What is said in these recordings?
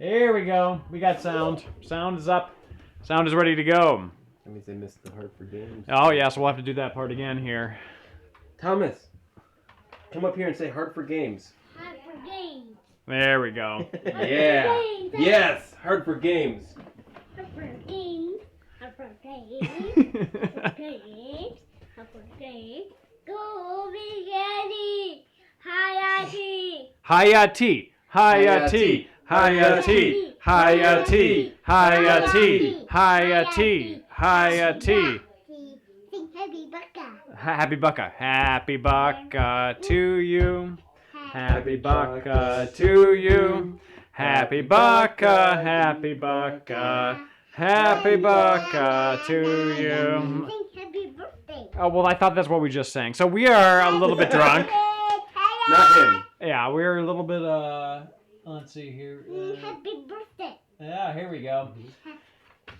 Here we go. We got sound. Sound is up. Sound is ready to go. That means they missed the Hard4Games. Oh, yeah, so we'll have to do that part again here. Thomas, come up here and say Hard4Games. Hard4Games. There we go. Yeah. Yes, Hard4Games. Hard4Games. Hard4Games. Hard4Games. Hard4Games. Go Big Daddy. Hayati. Hayati. Hayati. Hayati. Hayati. Hayati. Hayati. Hayati. Sing Happy Bucka. Happy Bucka. Happy Bucka to you. Happy Bucka to you. Happy Bucka. Happy Bucka. Happy Bucka to you. Sing Happy Birthday. Oh, well, I thought that's what we just sang. So we are a little bit drunk. Not him. Yeah, we're a little bit, let's see here. Happy Birthday. Yeah, here we go.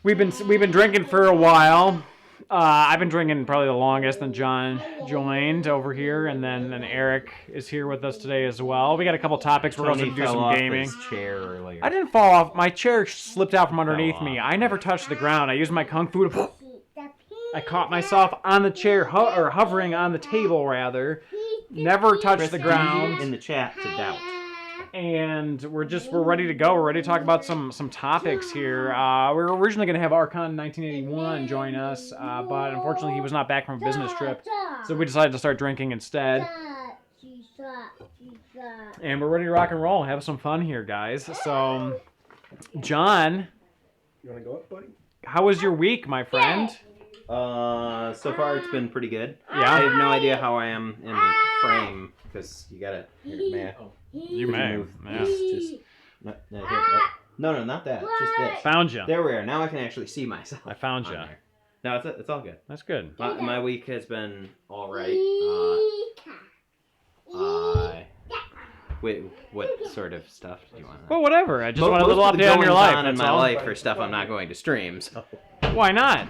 We've been drinking for a while. I've been drinking probably the longest. Then John joined over here, and then Eric is here with us today as well. We got a couple topics. We're also going to do some gaming. Chair earlier. I didn't fall off. My chair slipped out from underneath me. I never touched the ground. I used my kung fu to... I caught myself on the chair, or hovering on the table, rather. Never touched the ground. In the chat to doubt. And we're ready to go. We're ready to talk about some topics here. We were originally going to have Archon 1981 join us, but unfortunately he was not back from a business trip, so we decided to start drinking instead. And we're ready to rock and roll, have some fun here, guys. So, John, You want to go up, buddy? how was your week, my friend? So far it's been pretty good. Yeah? I have no idea how I am in frame because you gotta. Here, You may. move Yeah. this, just, no, not that. Just this. Found you. There we are. Now I can actually see myself. I found on you. there. No, it's all good. That's good. My week has been all right. Wait, what sort of stuff do you want? Well, whatever. I just want a little Most of the update on your goings life. on in That's my all. life for stuff I'm not going to stream. So. Why not?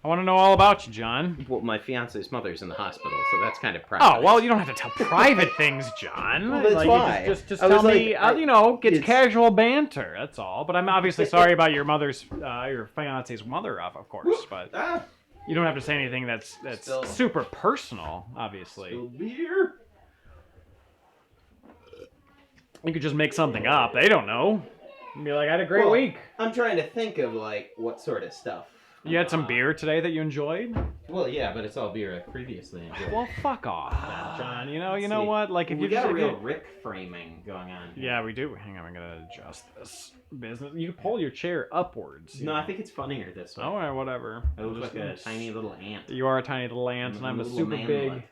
I want to know all about you, John. Well, my fiance's mother's in the hospital, so that's kind of private. Oh, well, you don't have to tell private things, John. Well, that's like, why. Just I was tell me, like, get it's- casual banter, that's all. But I'm obviously sorry about your your fiance's mother, of course. But you don't have to say anything that's Still- super personal, obviously. Still beer. You could just make something up. They don't know. And be like, I had a great Well, week. I'm trying to think of, like, what sort of stuff. You had some beer today that you enjoyed? Well, yeah, but it's all beer I previously enjoyed. Well, fuck off, then, John. You Let's know see. what? Like, if we you got just, a if real you- Rick framing going on here. Yeah, we do. Hang on, I'm gonna adjust this business. You can pull your chair upwards. No, I think it's funnier this way. Oh, yeah, whatever. I look like a tiny little ant. You are a tiny little ant, and I'm a little super man big. bug.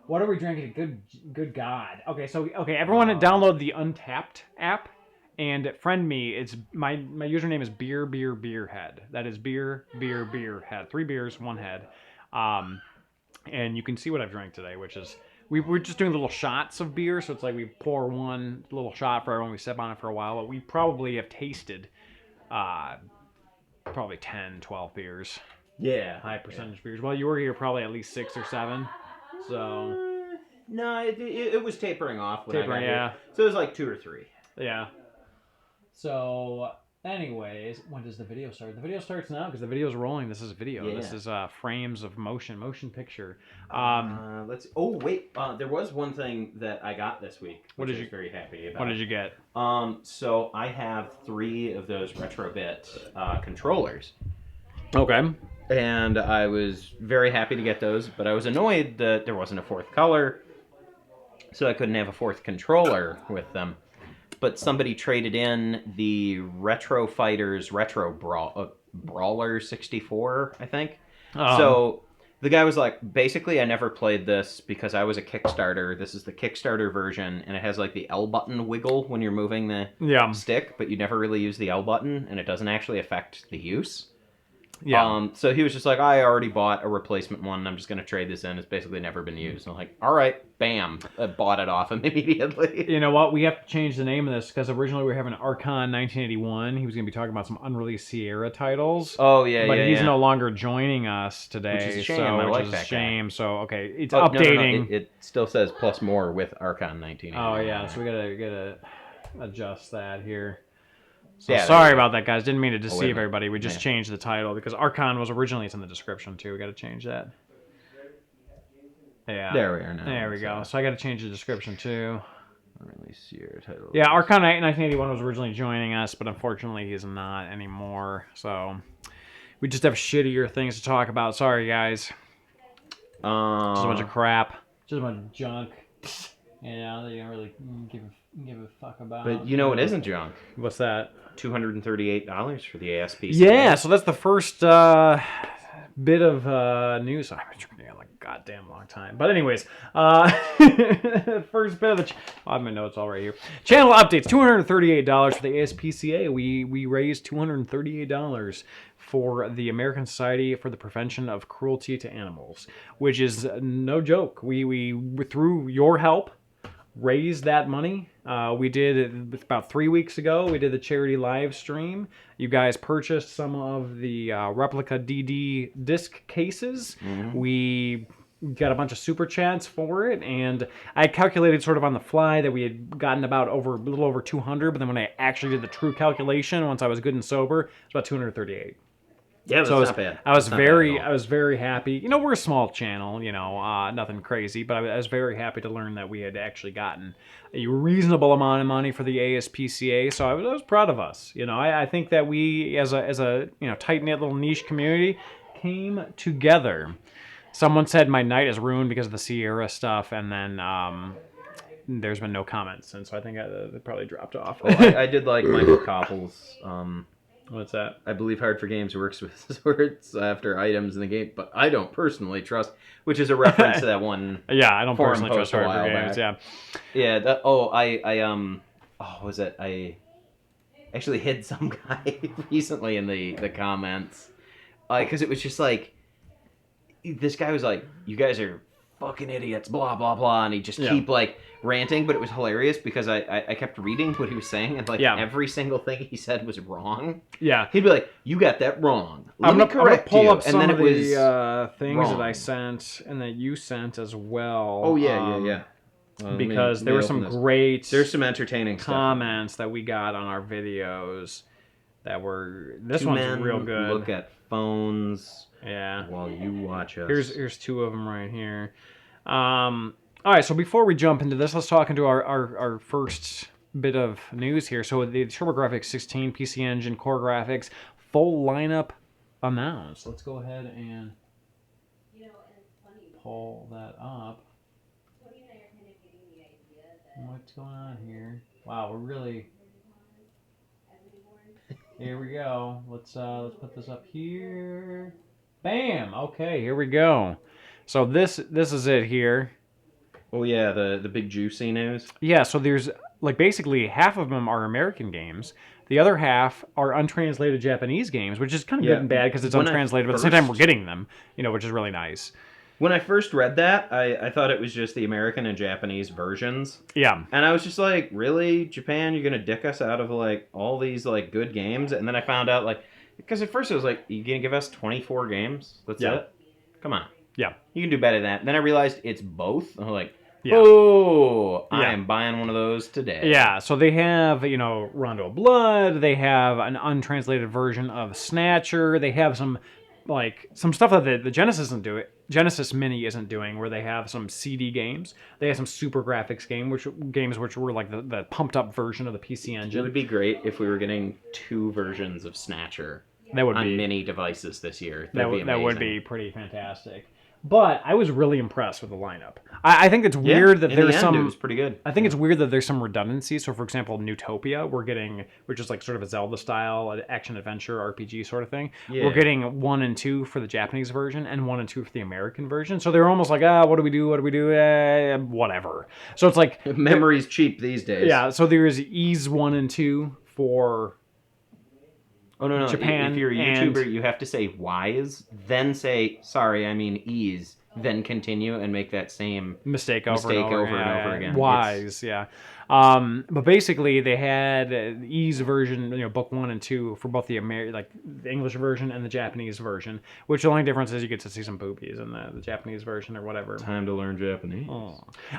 What are we drinking? Good God. Okay, so everyone download the Untapped app and friend me. It's my username is beerhead. That is beerhead. 3 beers, 1 head. And you can see what I've drank today, which is we're just doing little shots of beer. So it's like we pour one little shot for everyone. We sip on it for a while, but we probably have tasted probably 10, 12 beers. Yeah. High percentage beers. Well, you were here probably at least 6 or 7. So No, it was tapering off when I got Tapering, here. yeah. So it was like 2 or 3. yeah. So, anyways, when does the video start? The video starts now because the video's rolling. This is video. Yeah. This is frames of motion picture. Let's. Oh wait, there was one thing that I got this week. What Which did I you- was very happy about. What did you get? So I have 3 of those Retrobit controllers. Okay. And I was very happy to get those, but I was annoyed that there wasn't a 4th color, so I couldn't have a 4th controller with them. But somebody traded in the Retro Fighters Retro Brawler 64, I think. So the guy was like, basically, I never played this because I was a Kickstarter. This is the Kickstarter version, and it has like the L button wiggle when you're moving the Yeah. stick, but you never really use the L button, and it doesn't actually affect the use. Yeah. So he was just like, I already bought a replacement one, and I'm just going to trade this in. It's basically never been used. And I'm like, all right, bam. I bought it off him immediately. You know what? We have to change the name of this because originally we were having Archon 1981. He was going to be talking about some unreleased Sierra titles. Oh, yeah, But yeah, he's yeah. no longer joining us today. Which is a shame. So, I which like is that a guy. shame. So, okay, it's Oh, no, updating. It still says plus more with Archon 1981. Oh, yeah, so we gotta adjust that here. So Yeah, sorry there you go. about that, guys. Didn't mean to wait a deceive minute. everybody. We just Yeah. changed the title because Archon was originally, it's in the description too. We got to change that. Yeah. There we are now. There we go. So I got to change the description too. Release year title. Yeah, Archon 1981 was originally joining us, but unfortunately he's not anymore. So we just have shittier things to talk about. Sorry, guys. Just a bunch of crap. Just a bunch of junk. You know, they don't really give a fuck about. But you know what isn't junk? What's that? $238 for the ASPCA. Yeah, so that's the first bit of news. I've been drinking it like a goddamn long time. But anyways, first bit of the... I have my notes all right here. Channel updates, $238 for the ASPCA. We raised $238 for the American Society for the Prevention of Cruelty to Animals, which is no joke. We through your help, raised that money. We did it about 3 weeks ago. We did the charity live stream. You guys purchased some of the replica DD disc cases. Mm-hmm. We got a bunch of super chats for it, and I calculated sort of on the fly that we had gotten about a little over 200, but then when I actually did the true calculation, once I was good and sober, it's about 238. Yeah, that's So not bad. I was That's not bad at all. I was very happy. You know, we're a small channel, you know, nothing crazy, but I was very happy to learn that we had actually gotten a reasonable amount of money for the ASPCA. So I was proud of us. You know, I think that we, as a you know, tight knit little niche community, came together. Someone said my night is ruined because of the Sierra stuff, and then there's been no comments since. So I think it probably dropped off. Oh, I did like Michael Koppel's. What's that? I believe Hard4Games works with swords after items in the game, but I don't personally trust, which is a reference to that one. Yeah, I don't forum personally trust post a while Hard4Games. back. Yeah. Yeah. Was it? I actually hid some guy recently in the comments, because it was just like, this guy was like, "You guys are fucking idiots," blah blah blah, and he just keep like ranting, but it was hilarious because I kept reading what he was saying, and like every single thing he said was wrong. Yeah. He'd be like, "You got that wrong. I'm gonna pull you." up some and then of it was the things wrong. that I sent and that you sent as well. Oh yeah. Because there were some open this. great There's some entertaining comments that we got on our videos that were. This Two one's men real good. Look at phones Yeah. while you watch us. Here's two of them right here. All right, so before we jump into this, let's talk into our first bit of news here. So the TurboGrafx 16 PC Engine Core Graphics full lineup announced. Let's go ahead and pull that up. What's going on here? Wow, we're really... Here we go. Let's put this up here. Bam! Okay, here we go. So this is it here. Oh yeah, the big juicy news. Yeah, so there's like basically half of them are American games. The other half are untranslated Japanese games, which is kind of good and bad because it's When I untranslated, but at the same time we're getting them, you know, which is really nice. When I first read that, I thought it was just the American and Japanese versions. Yeah. And I was just like, really? Japan, you're gonna dick us out of like all these like good games? And then I found out like, because at first it was like, you gonna give us 24 games? That's it? Come on. Yeah. You can do better than that. And then I realized it's both. I'm like, Yeah. oh, I Yeah. am buying one of those today. Yeah, so they have, you know, Rondo of Blood, they have an untranslated version of Snatcher, they have some stuff that the Genesis isn't doing. Genesis Mini isn't doing, where they have some CD games. They have some super graphics games which were like the pumped up version of the PC It Engine. would be great if we were getting 2 versions of Snatcher That would on be mini devices this year. that That'd be would amazing. be pretty fantastic. But I was really impressed with the lineup. I think it's weird that in the there's end, some. it was pretty good. I think it's weird that there's some redundancy. So, for example, Newtopia, we're getting, which is like sort of a Zelda-style action-adventure RPG sort of thing. Yeah. We're getting 1 and 2 for the Japanese version and 1 and 2 for the American version. So they're almost like, what do we do? Whatever. So it's like... Memory's cheap these days. Yeah, so there's Ease 1 and 2 for... Oh, no. Japan If you're a and- YouTuber, you have to say wise, then say, sorry, I mean ease, then continue and make that same mistake over and over again. Wise, yeah. But basically, they had the E's version, book 1 and 2 for both the the English version and the Japanese version. Which the only difference is you get to see some boobies in the Japanese version or whatever. Time to learn Japanese.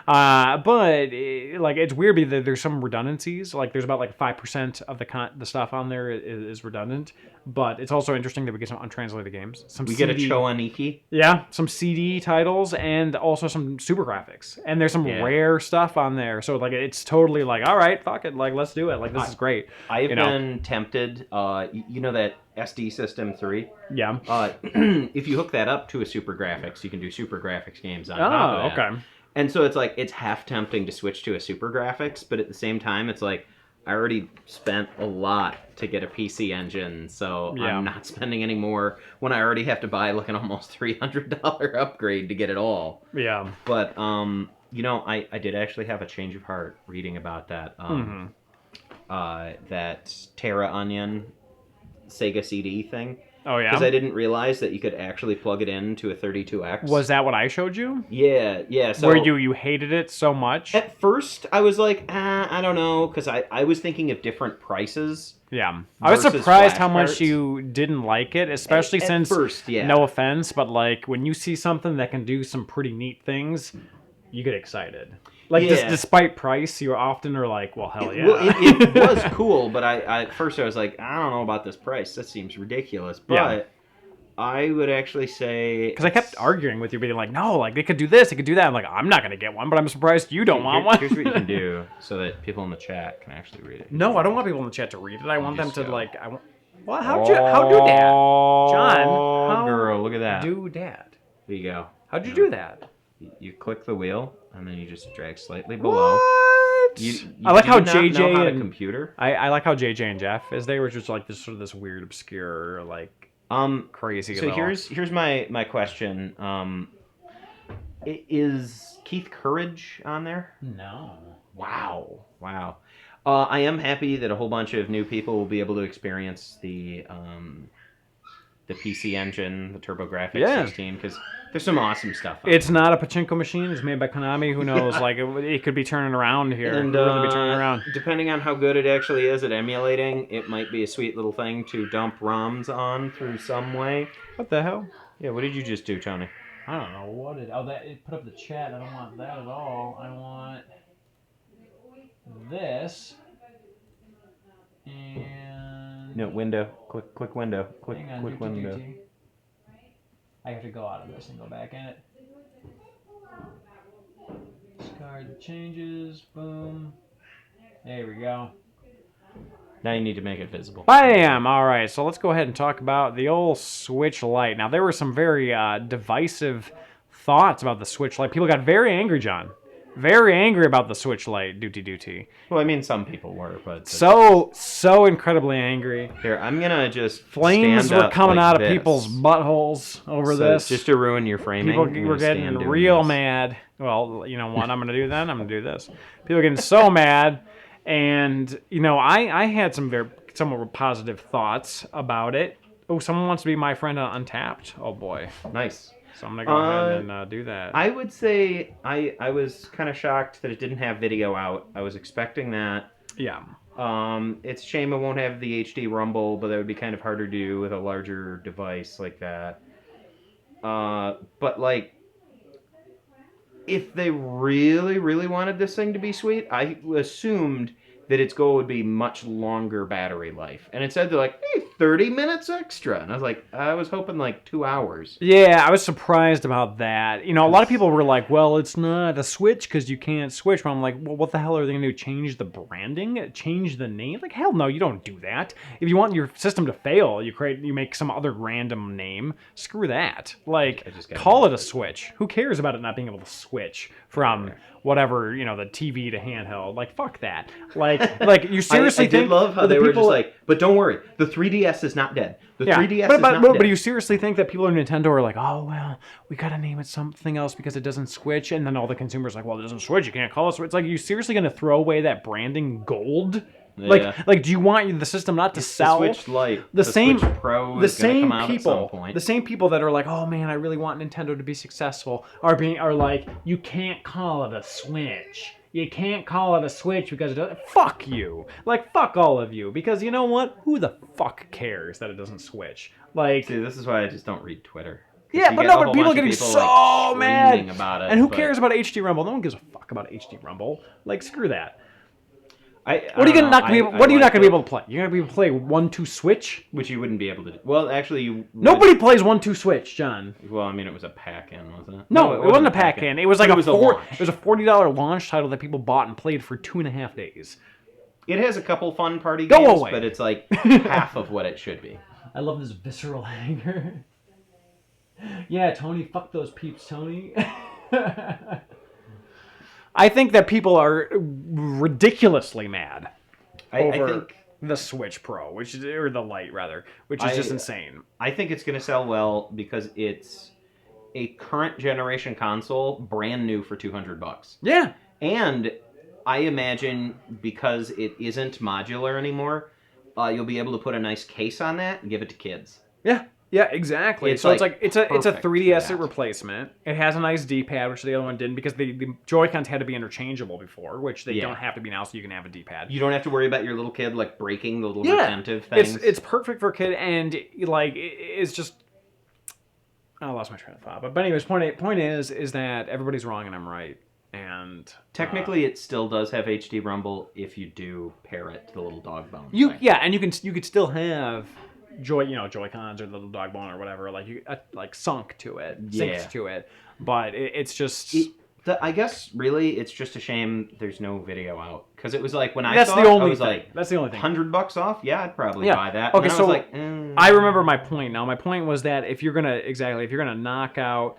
But it's weird because there's some redundancies. Like there's about 5% of the stuff on there is redundant. But it's also interesting that we get some untranslated games. We get a Choaniki. Yeah, some CD titles and also some super graphics. And there's some rare stuff on there. So it's totally all right, fuck it, let's do it. This is great. I've been tempted. You know that SD System 3? Yeah. If you hook that up to a super graphics, you can do super graphics games on top of that. Okay. And so it's half tempting to switch to a super graphics, but at the same time, it's I already spent a lot to get a PC engine, so I'm not spending any more when I already have to buy an almost $300 upgrade to get it all. Yeah. But I did actually have a change of heart reading about that. That Terra Onion Sega CD thing. Oh yeah. Because I didn't realize that you could actually plug it into a 32X. Was that what I showed you? Yeah. So where you hated it so much? At first, I was I don't know, because I was thinking of different prices. Yeah. I was surprised how much you didn't like it, especially since, first, yeah. No offense, but when you see something that can do some pretty neat things, you get excited. Despite price, you often are well, hell yeah. Well, it was cool, but at first I was I don't know about this price. That seems ridiculous. But I would actually say... Because I kept arguing with you, being no, they could do this, they could do that. I'm not going to get one, but I'm surprised you don't want one. Here's what you can do so that people in the chat can actually read it. No, I don't want people in the chat to read it. I want them to, Well, how do that? John, how girl, look at that. Do that. There you go. How'd you do that? You click the wheel, and then you just drag slightly below. What? I like how JJ and computer. I like how JJ and Jeff is. They were just this weird, obscure, crazy. So here's my question. Is Keith Courage on there? No. Wow. I am happy that a whole bunch of new people will be able to experience the PC engine, the TurboGrafx 16, because there's some awesome stuff on It's not a pachinko machine. It's made by Konami. Who knows? It could be turning around here. And really be turning around. Depending on how good it actually is at emulating, it might be a sweet little thing to dump ROMs on through some way. What the hell? Yeah, what did you just do, Tony? I don't know. What did... Oh, it put up the chat. I don't want that at all. I want this. And... No, window. Click window. Click window. I have to go out of this and go back in it. Discard the changes. Boom. There we go. Now you need to make it visible. Bam! Alright, so let's go ahead and talk about the old Switch Lite. Now, there were some very divisive thoughts about the Switch Lite. People got very angry, John. Very angry about the Switch Lite, Duty. Well, I mean, some people were, but... So incredibly angry. Here, I'm gonna just Flames were coming out of people's buttholes over this. Just to ruin your framing. People were getting real mad. Well, you know what I'm gonna do then? I'm gonna do this. People are getting so mad. And, I had some somewhat positive thoughts about it. Oh, someone wants to be my friend on Untapped. Oh, boy. Nice. So I'm going to go ahead and do that. I would say I was kind of shocked that it didn't have video out. I was expecting that. Yeah. It's a shame it won't have the HD rumble, but that would be kind of harder to do with a larger device like that. But, if they really, really wanted this thing to be sweet, I assumed that its goal would be much longer battery life. And instead they're hey, 30 minutes extra. And I was hoping 2 hours. Yeah, I was surprised about that. A lot of people were well, it's not a Switch because you can't switch. But I'm well, what the hell are they going to do? Change the branding? Change the name? Hell no, you don't do that. If you want your system to fail, you make some other random name. Screw that. Call it a Switch. Who cares about it not being able to switch from whatever, the TV to handheld? Fuck that. You seriously I did love how they were just but don't worry, the 3DS is not dead. The 3DS is not dead. But you seriously think that people in Nintendo are oh, well, we gotta name it something else because it doesn't switch, and then all the consumers well, it doesn't switch, you can't call it Switch. It's you seriously gonna throw away that branding gold Yeah. Like, do you want the system not to sell? The Switch Lite, the same Switch Pro the is gonna same come out at some people, point. the same people that are like, oh man, I really want Nintendo to be successful, are like, you can't call it a Switch. You can't call it a Switch because it doesn't. Fuck you. Like, fuck all of you. Because you know what? Who the fuck cares that it doesn't switch? Like, See, this is why I just don't read Twitter. yeah, but no, but people are getting so mad about it. And who cares about HD Rumble? No one gives a fuck about HD Rumble. Like, screw that. What are you not gonna be? What are you not gonna be able to play? You're gonna be able to play 1-2 Switch, which you wouldn't be able to do. Well, actually, you. Nobody plays 1-2 Switch, John. Well, I mean, it was a pack-in, wasn't it? No, it wasn't a pack-in. It was like it was it was a $40 launch title that people bought and played for 2.5 days. It has a couple fun party Go games, away. but it's like half of what it should be. I love this visceral anger. Yeah, Tony, fuck those peeps, Tony. I think that people are ridiculously mad I over think the Switch Pro, or the Lite rather, which is just insane. I think it's going to sell well because it's a current generation console, brand new for $200. Yeah. And I imagine because it isn't modular anymore, you'll be able to put a nice case on that and give it to kids. Yeah. Yeah, exactly. It's so like it's a perfect 3DS for that. replacement. It has a nice D-pad, which the other one didn't, because the Joy-Cons had to be interchangeable before, which they don't have to be now, so you can have a D-pad. You don't have to worry about your little kid like breaking the little retentive things. It's perfect for a kid, and like it's just. I lost my train of thought, but anyways, point is that everybody's wrong and I'm right, and technically it still does have HD Rumble if you do pair it to the little dog bone. And you could still have. Joy-Cons or the little dog bone or whatever, like you sunk to it, syncs to it, but it's just. I guess really it's just a shame there's no video out, because it was like when I that's saw the it, only I was thing. like, that's the only thing. $100 off, yeah, I'd probably buy that. Okay, and so I was like, I remember my point now. My point was that if you're gonna knock out.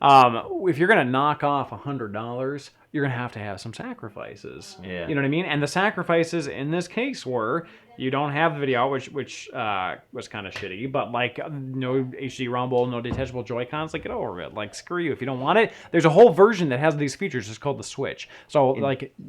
If you're gonna knock off $100, you're gonna have to have some sacrifices. Yeah. You know what I mean? And the sacrifices in this case were you don't have the video, which was kind of shitty, but like no HD Rumble, no detachable Joy-Cons, like get over it. Like screw you if you don't want it. There's a whole version that has these features. It's called the Switch. So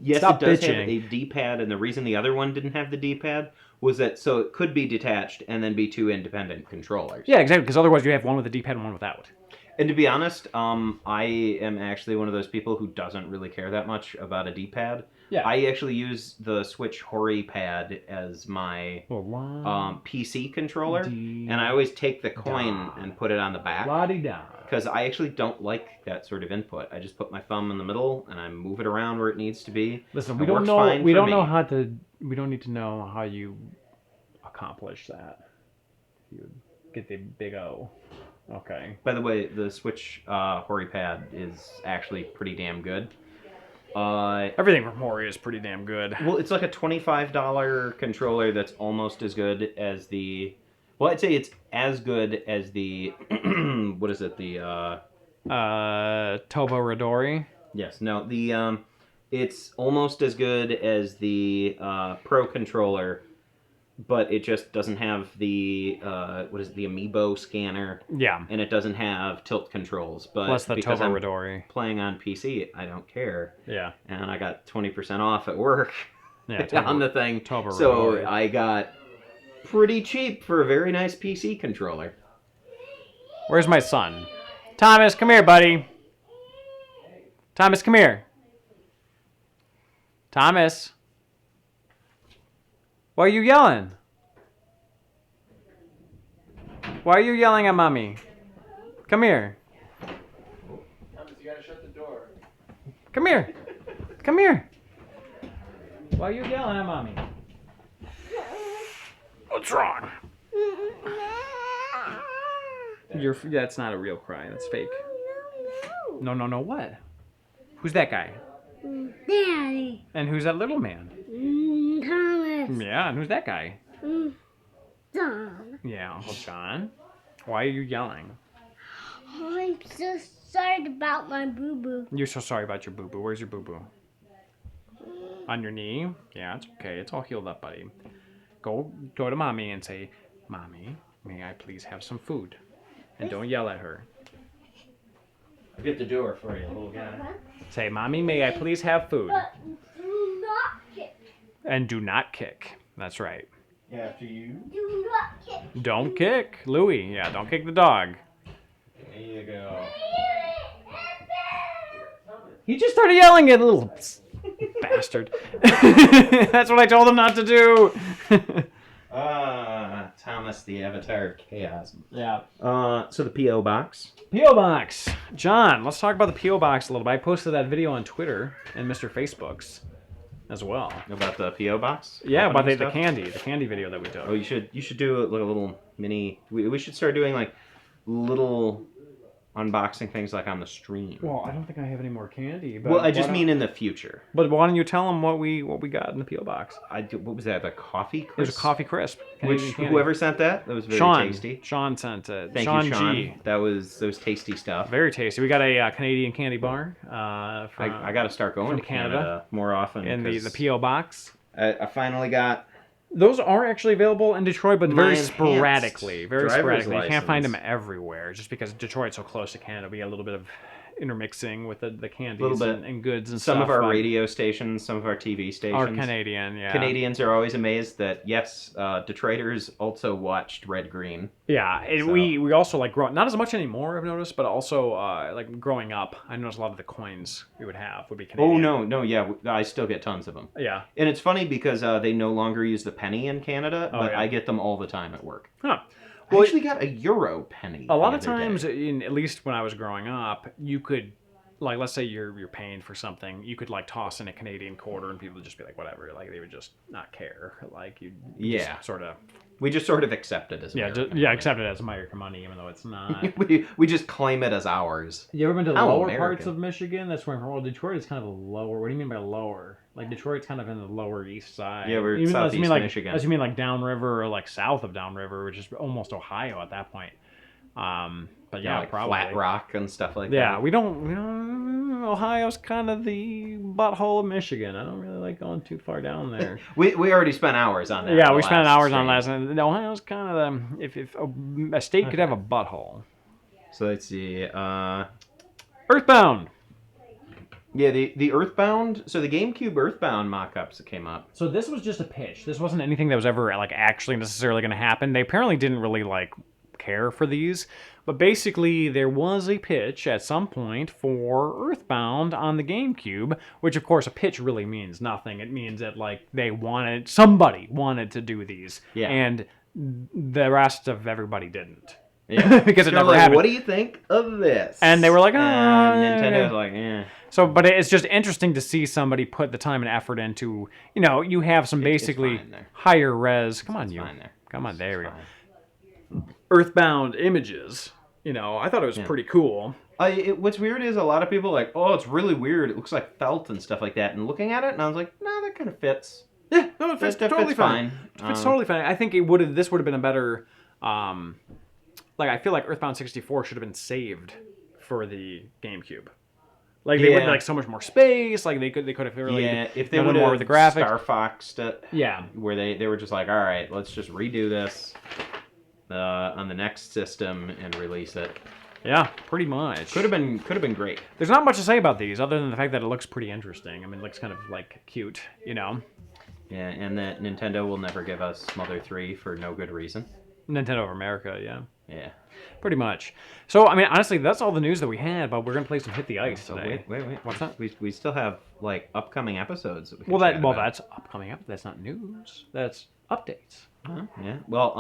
yes, stop it does bitching. have a D-pad, and the reason the other one didn't have the D-pad was that so it could be detached and then be two independent controllers. Yeah, exactly. Because otherwise you have one with a D-pad and one without. And to be honest, I am actually one of those people who doesn't really care that much about a D-pad. Yeah. I actually use the Switch Hori pad as my PC controller, and I always take the coin and put it on the back. La-di-da. Because I actually don't like that sort of input. I just put my thumb in the middle and I move it around where it needs to be. Listen, It we don't works know. fine We for don't me. know how to. We don't need to know how you accomplish that. You get the big O. Okay. By the way, the Switch Hori pad is actually pretty damn good. Everything from Hori is pretty damn good. Well, it's like a $25 controller that's almost as good as the. Well, I'd say it's as good as the. What is it? The. Tobo Rodori. Yes. No. The. It's almost as good as the Pro controller, but it just doesn't have the what is it, the Amiibo scanner. Yeah. And it doesn't have tilt controls. But Plus the because Tobo I'm Rodori. playing on PC, I don't care. Yeah. And I got 20% off at work. Yeah. On the thing. Tobo So Rodori. I got pretty cheap for a very nice PC controller. Where's my son? Thomas, come here, buddy. Thomas, come here. Thomas. Why are you yelling? Why are you yelling at mommy? Come here. Thomas, you gotta shut the door. Come here. Come here. Why are you yelling at mommy? What's wrong? That's not a real cry. That's fake. No, what? Who's that guy? Daddy. And who's that little man? Thomas. Yeah, and who's that guy? John. Yeah, Uncle John. Why are you yelling? I'm so sorry about my boo-boo. You're so sorry about your boo-boo. Where's your boo-boo? On your knee? Yeah, it's okay. It's all healed up, buddy. Go to mommy and say, Mommy, may I please have some food? And don't yell at her. I'll get the door for you, little guy. Say, Mommy, may I please have food? But do not kick. And do not kick. That's right. After you. Do not kick. Don't kick. Louie, yeah, don't kick the dog. There you go. He just started yelling at little bastard. That's what I told him not to do. Thomas the Avatar of Chaos. Yeah. So the P.O. Box. P.O. Box. John, let's talk about the P.O. Box a little bit. I posted that video on Twitter and Mr. Facebook's as well. About the P.O. Box? Yeah, about the Stuff? candy video that we took. Oh, you should do like a little mini. We should start doing like little unboxing things like on the stream. Well, I don't think I have any more candy. But Well, I just mean in the future. But why don't you tell them what we got in the P.O. Box? What was that? The coffee crisp? There's a coffee crisp. Which Canadian candy. whoever sent that was very Sean. tasty. Sean sent it. Thank Sean you, Sean. G. That was tasty stuff. Very tasty. We got a Canadian candy bar. From, I got to start going from to Canada more often. in the 'cause P.O. Box. I finally got Those are actually available in Detroit, but very My enhanced sporadically. Very driver's sporadically. You can't find them license. everywhere, just because Detroit's so close to Canada. We get a little bit of intermixing with the candies Little bit. and goods and some stuff. of our but radio stations, some of our TV stations. are Canadian, yeah. Canadians are always amazed that yes, Detroiters also watched Red Green. Yeah, and So- we also like grow not as much anymore. I've noticed, but also like growing up, I noticed a lot of the coins we would have would be Canadian. Oh no, yeah, I still get tons of them. Yeah. And it's funny because they no longer use the penny in Canada, Oh, but yeah. I get them all the time at work. Huh. I actually got a euro penny. A lot the of other day. times, at least when I was growing up, you could, like, let's say you're paying for something, you could like toss in a Canadian quarter, and people would just be like, whatever, like they would just not care, like you, Yeah. sort of, we just sort of accept it as American American money. accept it as American money, even though it's not. we just claim it as ours. You ever been to the How lower American. parts of Michigan? That's where well, Detroit is kind of a lower. What do you mean by lower? Like Detroit's kind of in the lower east side. Yeah, we're You mean- southeast you mean like, Michigan. Unless you mean like downriver or like south of downriver, which is almost Ohio at that point. But yeah, like probably. Flat Rock and stuff like Yeah, that. we don't. Ohio's kind of the butthole of Michigan. I don't really like going too far down there. We already spent hours on that. Yeah, in we the spent last hours on stream. last. And Ohio's kind of the if a state could have a butthole. So let's see. Earthbound. Yeah, the Earthbound. So the GameCube Earthbound mock-ups that came up. So this was just a pitch. This wasn't anything that was ever like actually necessarily going to happen. They apparently didn't really like care for these, but basically there was a pitch at some point for Earthbound on the GameCube, which of course a pitch really means nothing. It means that like somebody wanted to do these, Yeah. and the rest of everybody didn't. Yeah. Because it They're never like, happened. What do you think of this? And they were like, and Nintendo's like, eh. So, but it's just interesting to see somebody put the time and effort into, you have some It's basically fine there. higher res. Come on, It's you. fine there. Come on, there we go. Fine. Earthbound images. I thought it was pretty cool. What's weird is a lot of people are like, oh, it's really weird. It looks like felt and stuff like that. And looking at it, and I was like, no, that kind of fits. Yeah, no, it fits That totally fits fine. fine. It fits totally fine. I think this would have been a better, I feel like Earthbound 64 should have been saved for the GameCube. Like they would Yeah. like so much more space. Like they could have really If they done would more have with the graphics. Star Foxed it, Yeah, where they were just like, all right, let's just redo this on the next system and release it. yeah, pretty much. Could have been great. There's not much to say about these other than the fact that it looks pretty interesting. I mean, it looks kind of like cute, Yeah, and that Nintendo will never give us Mother 3 for no good reason. Nintendo of America, yeah. Yeah. Pretty much. So, I mean, honestly, that's all the news that we had, but we're going to play some Hit the Ice So today. wait. What's that? We still have like upcoming episodes that we can Well, chat about. that's upcoming up. That's not news. That's updates. Huh? Yeah. Well,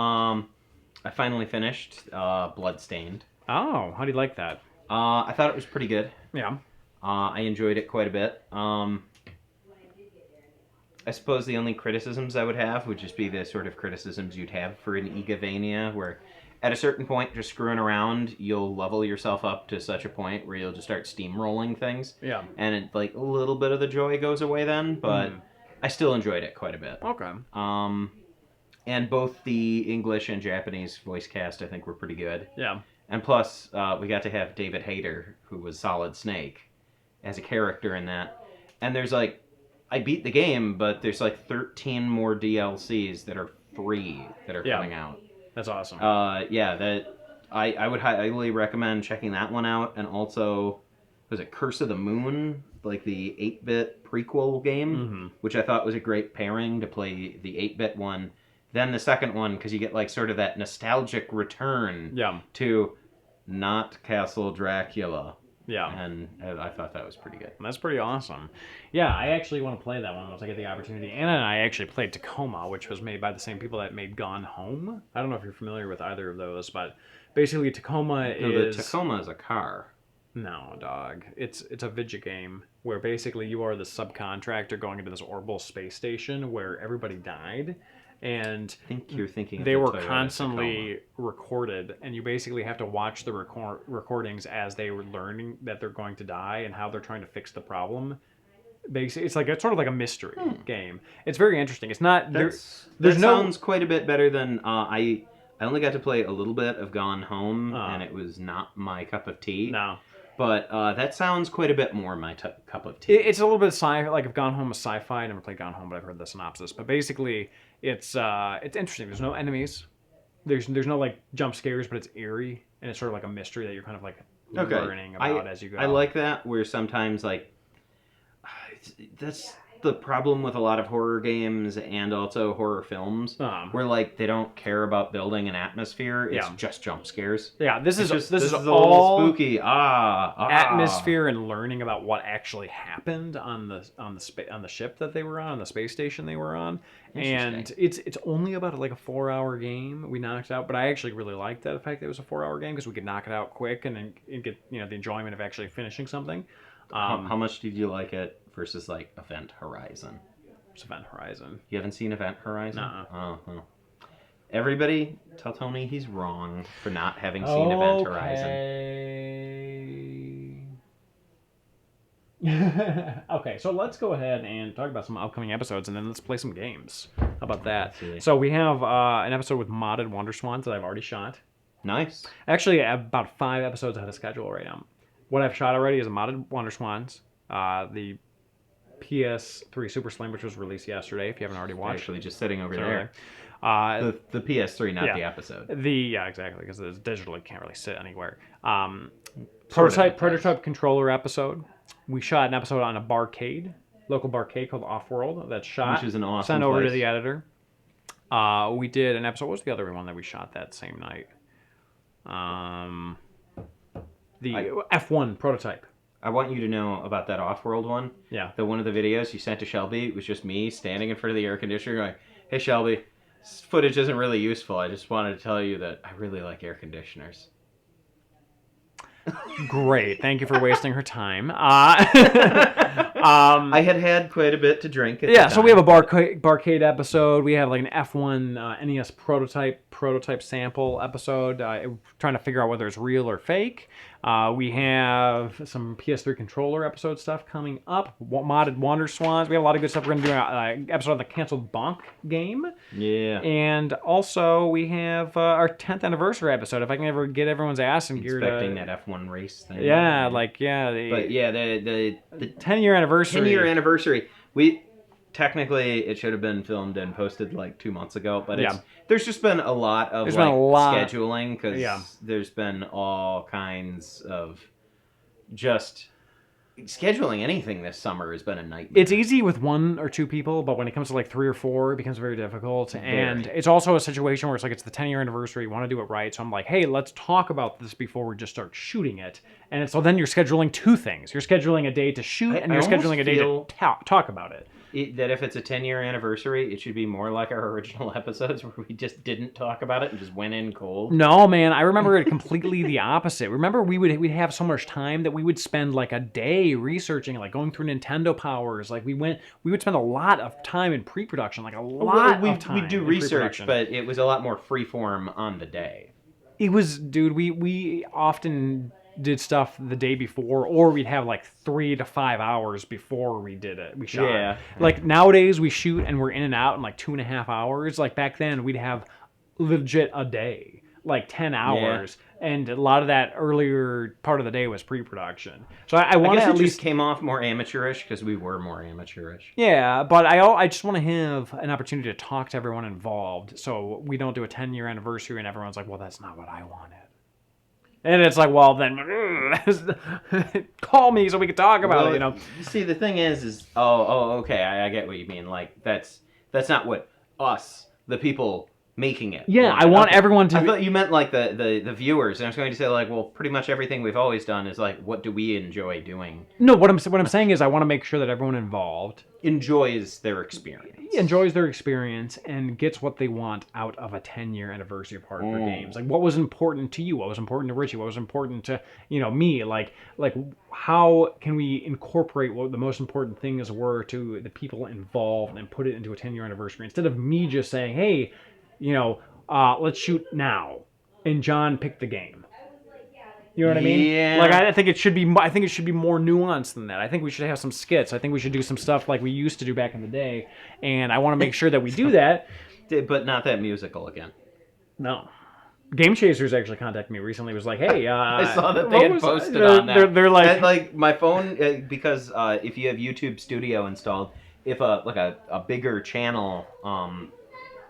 I finally finished Bloodstained. Oh, how do you like that? I thought it was pretty good. Yeah. I enjoyed it quite a bit. I suppose the only criticisms I would have would just be the sort of criticisms you'd have for an Igavania, where at a certain point, just screwing around, you'll level yourself up to such a point where you'll just start steamrolling things. Yeah. And it, like a little bit of the joy goes away then, but I still enjoyed it quite a bit. Okay. And both the English and Japanese voice cast I think were pretty good. Yeah. And plus, we got to have David Hayter, who was Solid Snake, as a character in that. And there's like, I beat the game, but there's like 13 more DLCs that are free that are Yeah. coming out. That's awesome. Yeah, that I would highly recommend checking that one out. And also, was it Curse of the Moon? Like the 8-bit prequel game, which I thought was a great pairing to play the 8-bit one. Then the second one, because you get like sort of that nostalgic return to not Castle Dracula. Yeah. And I thought that was pretty good. That's pretty awesome. Yeah, I actually want to play that one once I get the opportunity. Anna and I actually played Tacoma, which was made by the same people that made Gone Home. I don't know if you're familiar with either of those, but basically Tacoma is... The Tacoma is a car. No, dog. It's a video game where basically you are the subcontractor going into this orbital space station where everybody died. And I think you're thinking of they the were Toyota constantly recorded, and you basically have to watch the recordings as they were learning that they're going to die and how they're trying to fix the problem. Basically, it's sort of like a mystery game. It's very interesting. It's not That sounds quite a bit better than I only got to play a little bit of Gone Home, and it was not my cup of tea. No. But that sounds quite a bit more my cup of tea. It's a little bit of sci-fi. Like if Gone Home was sci-fi, I never played Gone Home, but I've heard the synopsis. But basically, it's interesting. There's no enemies. There's no like jump scares, but it's eerie and it's sort of like a mystery that you're kind of like learning about as you go. I like that where sometimes like that's the problem with a lot of horror games and also horror films, where like they don't care about building an atmosphere. It's just jump scares. Yeah, this is all spooky. Atmosphere and learning about what actually happened on the ship that they were on the space station they were on. And it's only about like a 4-hour game. We knocked it out, but I actually really liked that fact that it was a 4-hour game because we could knock it out quick and get the enjoyment of actually finishing something. How much did you like it versus like Event Horizon? It's Event Horizon. You haven't seen Event Horizon? Nuh-uh. Oh. Everybody tell Tony he's wrong for not having seen Event Horizon. Okay, so let's go ahead and talk about some upcoming episodes, and then let's play some games. How about that? So we have an episode with modded Wonder Swans that I've already shot. Nice. Actually, I have about 5 episodes ahead of schedule right now. What I've shot already is a modded Wonder Swans, the PS3 Super Slim, which was released yesterday. If you haven't already watched, actually just sitting over there. The PS3, not the episode. Exactly, because it's digitally can't really sit anywhere. Prototype controller episode. We shot an episode on a barcade, local barcade called Offworld. That's shot, which is an awesome sent over place. to the editor. We did an episode. What was the other one that we shot that same night? The F1 prototype. I want you to know about that Off-World one. Yeah. The one of the videos you sent to Shelby was just me standing in front of the air conditioner going, "Hey Shelby, this footage isn't really useful. I just wanted to tell you that I really like air conditioners." Great. Thank you for wasting her time. I had quite a bit to drink at the time. So we have a barcade episode. We have like an F1 NES prototype sample episode, trying to figure out whether it's real or fake. We have some PS3 controller episode stuff coming up. Modded Wonder Swans. We have a lot of good stuff. We're going to do an episode of the canceled Bonk game. Yeah. And also we have our 10th anniversary episode. If I can ever get everyone's ass and geared expecting that F1 race thing. Yeah, the 10-year anniversary. 10-year anniversary. Technically, it should have been filmed and posted like 2 months ago, but there's just been a lot of scheduling because there's been all kinds of just scheduling anything this summer has been a nightmare. It's easy with 1 or 2 people, but when it comes to like 3 or 4, it becomes very difficult. And it's also a situation where it's like it's the 10-year anniversary, you want to do it right. So I'm like, hey, let's talk about this before we just start shooting it. And so then you're scheduling 2 things. You're scheduling a day to shoot, and you're scheduling a day to talk about it. That if it's a 10-year anniversary, it should be more like our original episodes where we just didn't talk about it and just went in cold. No, man, I remember it completely the opposite. Remember, we'd have so much time that we would spend like a day researching, like going through Nintendo Powers. Like we would spend a lot of time in pre-production, like a lot of time. We do research, but it was a lot more freeform on the day. It was, dude. We often did stuff the day before, or we'd have like 3 to 5 hours before we did it. We shot. Yeah. Like nowadays we shoot and we're in and out in like 2.5 hours. Like back then we'd have legit a day, like 10 hours. Yeah. And a lot of that earlier part of the day was pre-production. So I want to at least came off more amateurish because we were more amateurish. Yeah, but I just want to have an opportunity to talk to everyone involved, so we don't do a 10-year anniversary and everyone's like, well, that's not what I wanted. And it's like, well, then call me so we can talk about it, you know. See, the thing is okay, I get what you mean. Like, that's not what us, the people making it. Yeah, I want everyone to... I thought you meant, like, the viewers, and I was going to say, like, well, pretty much everything we've always done is, like, what do we enjoy doing? No, what I'm saying is I want to make sure that everyone involved... enjoys their experience. Enjoys their experience and gets what they want out of a 10-year anniversary of Hard4Games. Like, what was important to you? What was important to Richie? What was important to, me? Like how can we incorporate what the most important things were to the people involved and put it into a 10-year anniversary? Instead of me just saying, hey, let's shoot now, and John picked the game. You know what I mean? Yeah. Like, I think it should be more nuanced than that. I think we should have some skits. I think we should do some stuff like we used to do back in the day, and I want to make sure that we do that. But not that musical again. No. Game Chasers actually contacted me recently. Was like, hey, I saw that they had posted on that. They're like, and, like, my phone, because if you have YouTube Studio installed, if a bigger channel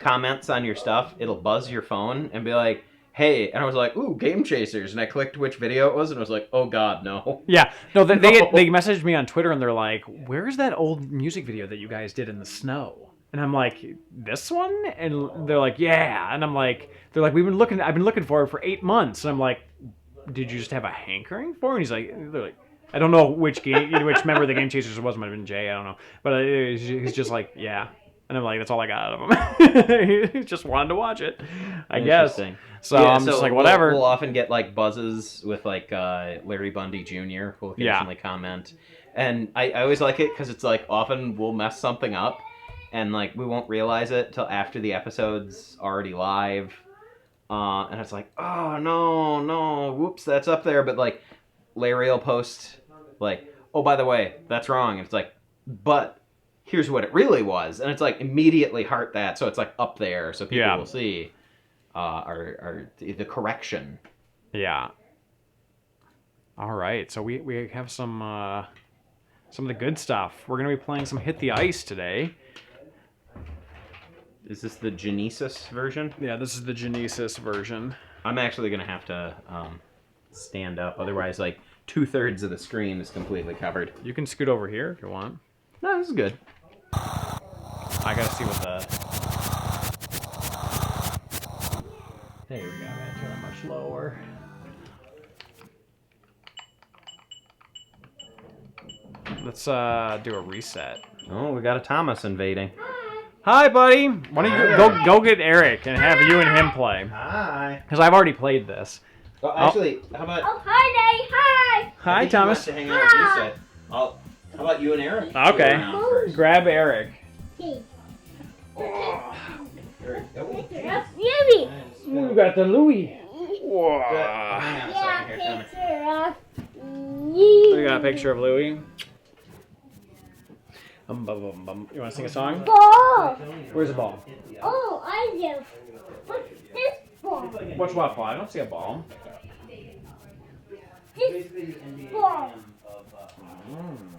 comments on your stuff, it'll buzz your phone and be like, hey, and I was like, ooh, Game Chasers, and I clicked which video it was, and I was like, oh god, no. Yeah, no, they No. they messaged me on Twitter, and they're like, where's that old music video that you guys did in the snow? And I'm like, this one? And they're like, yeah. And I'm like, I've been looking for it for 8 months. And I'm like, did you just have a hankering for it? And they're like, I don't know which member of the Game Chasers it was. It might have been Jay, I don't know. But he's just like, yeah. And I'm like, that's all I got out of him. He just wanted to watch it, I guess. So yeah, I'm just like, whatever. We'll often get, like, buzzes with, like, Larry Bundy Jr. who will occasionally comment. And I always like it because it's, like, often we'll mess something up and, like, we won't realize it till after the episode's already live. And it's like, oh, no, whoops, that's up there. But, like, Larry will post, like, oh, by the way, that's wrong. And it's like, but here's what it really was. And it's like, immediately heart that. So it's, like, up there so people will see the correction. Yeah. All right. So we have some of the good stuff. We're going to be playing some Hit the Ice today. Is this the Genesis version? Yeah, this is the Genesis version. I'm actually going to have to stand up. Otherwise, like, 2/3 of the screen is completely covered. You can scoot over here if you want. No, this is good. I got to see what the... There we go. I turn it much lower. Let's do a reset. Oh, we got a Thomas invading. Hi, buddy. Why don't you go get Eric and have you and him play? Hi. Because I've already played this. Well, actually, how about... Oh, hi, Daddy. Hi. Hi, Thomas. To hang out with you, so how about you and Eric? Okay. Go around first. Grab Eric. Hey. Eric, go. That's Yumi. We got the Louie. Hang on a Yeah, second here, Thomas. picture of you. We got a picture of Louie. You want to sing a song? Ball. Where's the ball? Oh, I do. What's this ball? What's what ball? I don't see a ball. This ball.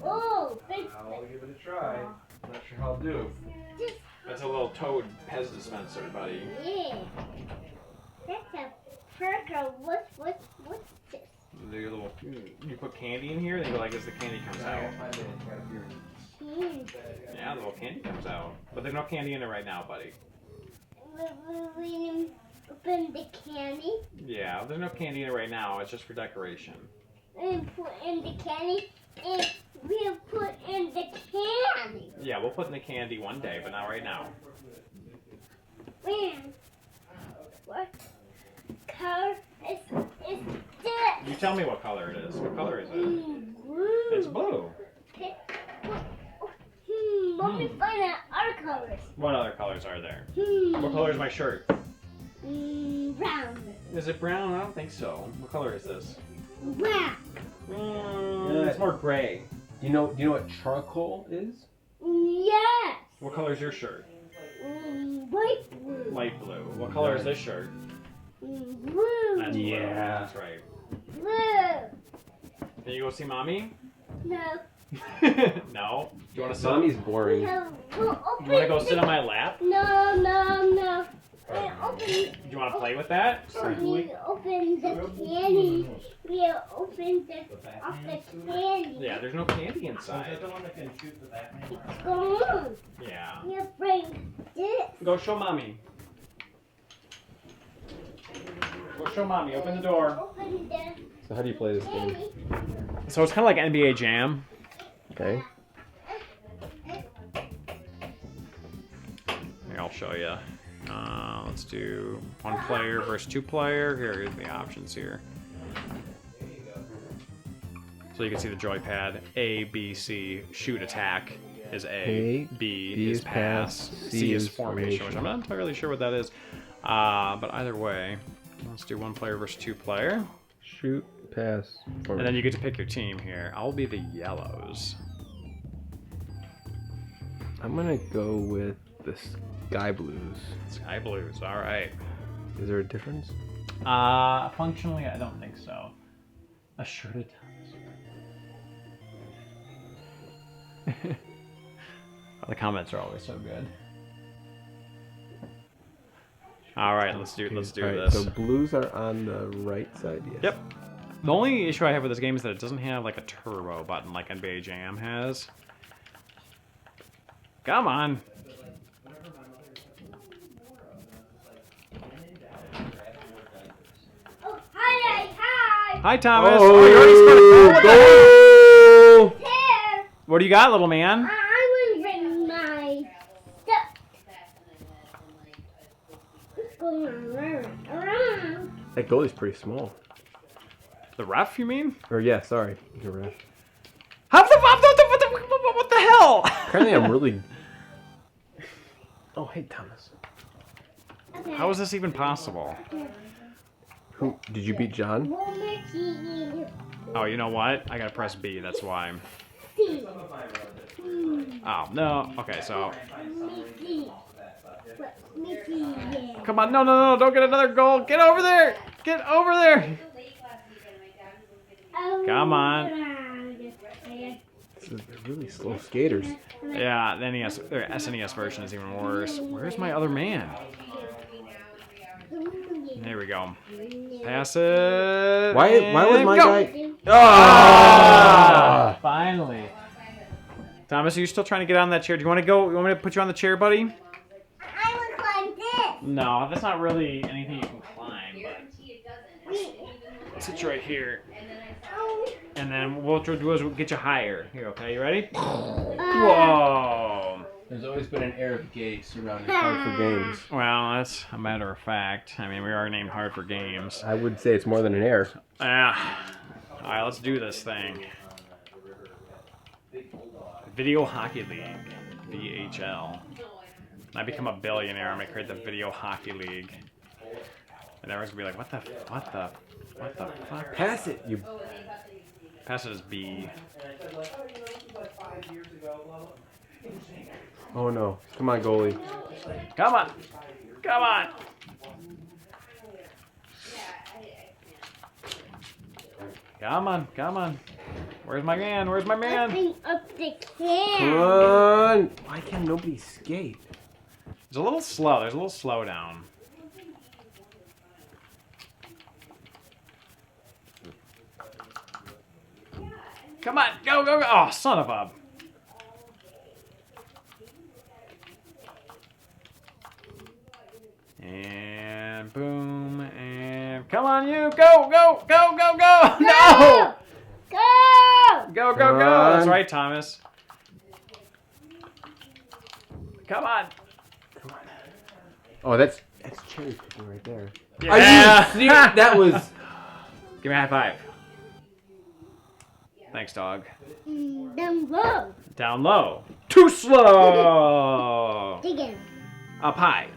Oh, big. I'll give it a try. I'm not sure how I'll do. This. That's a little Toad Pez dispenser, buddy. Yeah. That's a purple. What's this? You put candy in here, and you go like as the candy comes out. Yeah, the little candy comes out. But there's no candy in it right now, buddy. We open the candy. Yeah, there's no candy in it right now. It's just for decoration. And put in the candy. And we'll put in the candy. Yeah, we'll put in the candy one day, but not right now. Man. What color is this? You tell me what color it is. What color is it? Blue. It's blue. Let me find out our colors. What other colors are there? What color is my shirt? Brown. Is it brown? I don't think so. What color is this? Black. It's more gray. Do you know what charcoal is? Yes. What color is your shirt? White blue. Light blue. What color is this shirt? Blue. That's blue. Yeah. That's right. Blue. Can you go see Mommy? No. No? Do you want to sit? Mommy's boring. No. You want to go sit on my lap? No. Do you want to play with that? We open the candy. We open off the candy. Yeah, there's no candy inside. It's gone. Yeah. You bring this. Go show mommy. Go show mommy. Open the door. Open the So how do you play this game? candy. So it's kind of like NBA Jam. Okay. Here, I'll show you. Let's do 1 player versus 2 player. Here are the options here. So you can see the joypad. A, B, C. Shoot, attack is A. B is pass. C is formation, which I'm not entirely sure what that is. But either way, let's do 1 player versus 2 player. Shoot, pass. And then you get to pick your team here. I'll be the yellows. I'm gonna go with the Sky Blues. Sky blues. All right. Is there a difference? Functionally, I don't think so. Assured Thomas. The comments are always so good. All right, let's do Alright, this. So blues are on the right side. Yes. Yep. The only issue I have with this game is that it doesn't have like a turbo button like NBA Jam has. Come on. Oh, hi. Hi, Thomas. Oh, you already started. Oh, what the heck? go! Here. What do you got, little man? I will bring my stuff. What's going around? That goalie's pretty small. The ref, you mean? Or yeah, sorry, you're right. What the hell? Apparently, I'm really. Oh, hey, Thomas. Okay. How is this even possible? Who did you beat, John? Oh, you know what? I gotta press B. That's why. See. Oh no. Okay, so Mickey. Mickey, yeah. come on. No! Don't get another goal. Get over there. Get over there. Come on. This is really slow skaters. Yeah, the NES, or SNES version is even worse. Where's my other man? There we go. Pass it. Why was and my go. guy? Ah! Finally. Thomas, are you still trying to get on that chair? Do you want to go? You want me to put you on the chair, buddy? I will climb this. No, that's not really anything you can climb. But sit right here, and then what we'll do is we'll get you higher. Here, okay? You ready? Whoa. There's always been an air of gay surrounding Hard4Games. Well, that's a matter of fact. I mean, we are named Hard4Games. I would say it's more than an air. Yeah. All right, let's do this thing. Video Hockey League, VHL. When I become a billionaire, I'm gonna create the Video Hockey League, and everyone's gonna be like, "What the fuck?" Pass it, you. Pass it as B. Oh no! Come on, goalie. Come on, come on. Come on. Where's my man? Where's my man? Open up the Come can. on! Why can nobody skate? It's a little slow. There's a little slowdown. Come on, go! Oh, son of a. And boom, and come on, you! Go! No! Go! Go! Come That's on. right, Thomas. Come on. Oh, that's cherry picking right there. Yeah. Are you serious? That was. Give me a high five. Thanks, dog. Down low. Down low. Too slow. Again. Up high.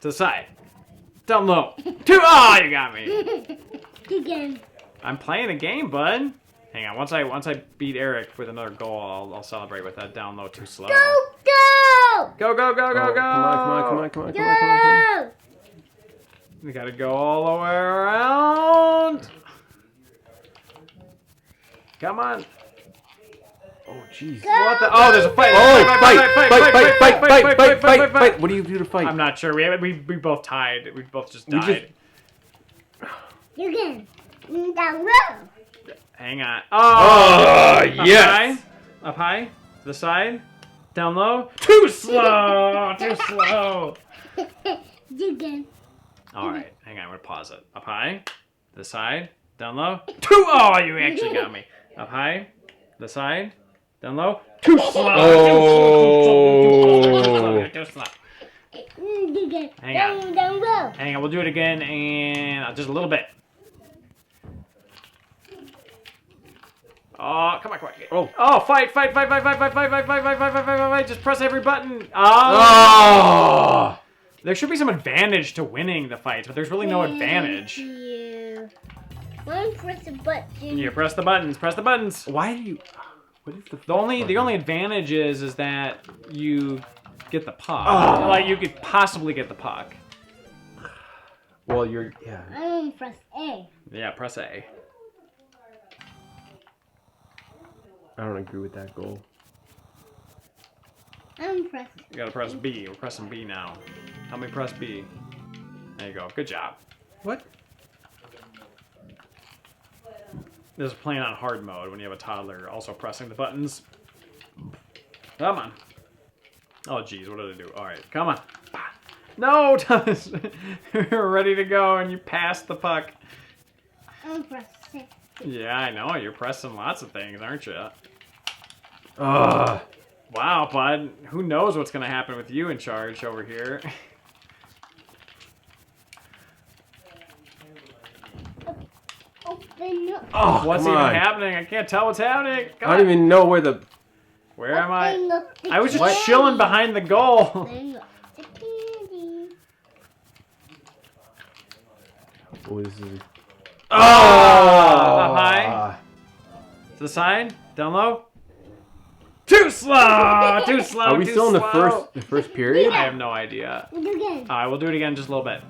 To the side. Down low. Too. Oh, you got me. Again. I'm playing a game, bud. Hang on. Once I beat Eric with another goal, I'll celebrate with that down low. Too slow. Go! Go! Oh, come on. Go! We gotta go all the way around. Come on. Oh, jeez. What the? Oh, there's a fight. Fight. What do you do to fight? I'm not sure. We both tied. We both just died. You can. Down low. Hang on. Oh, yes. Up high. To the side. Down low. Too slow. Too slow. You can. All right. Hang on. I'm gonna pause it. Up high. To the side. Down low. Too. Oh, you actually got me. Up high. To the side. Down low. Too slow. Oh. Too slow. You can. Hang on. Down low. Hang on. We'll do it again and just a little bit. Oh, come on, come on. Oh, fight. Just press every button. Oh. There should be some advantage to winning the fights, but there's really no advantage. You. One press the button. You press the buttons. Press the buttons. Why do you... What is The only advantage is that you get the puck. Oh. Like you could possibly get the puck. Well, you're... Yeah. I want to press A. Yeah, press A. I don't agree with that goal. I want to press. You gotta press B. We're pressing B now. Help me press B. There you go. Good job. What? This is playing on hard mode when you have a toddler also pressing the buttons. Come on. Oh, geez. What did I do? All right. Come on. No, Thomas. We're ready to go, and you passed the puck. I want to press C. Yeah, I know. You're pressing lots of things, aren't you? Ugh. Wow, bud. Who knows what's going to happen with you in charge over here? Open up. Oh, What's come even on. happening? I can't tell what's happening. Come I on. don't even know where the... Where am I? Open up the I was just candy. chilling behind the goal. Open up the candy. Oh, this is... Oh! Up high. To the side. Down low. Too slow. Too slow. Are we too still in slow. the first period? I have no idea. Do it again. All right, we'll do it again just a little bit.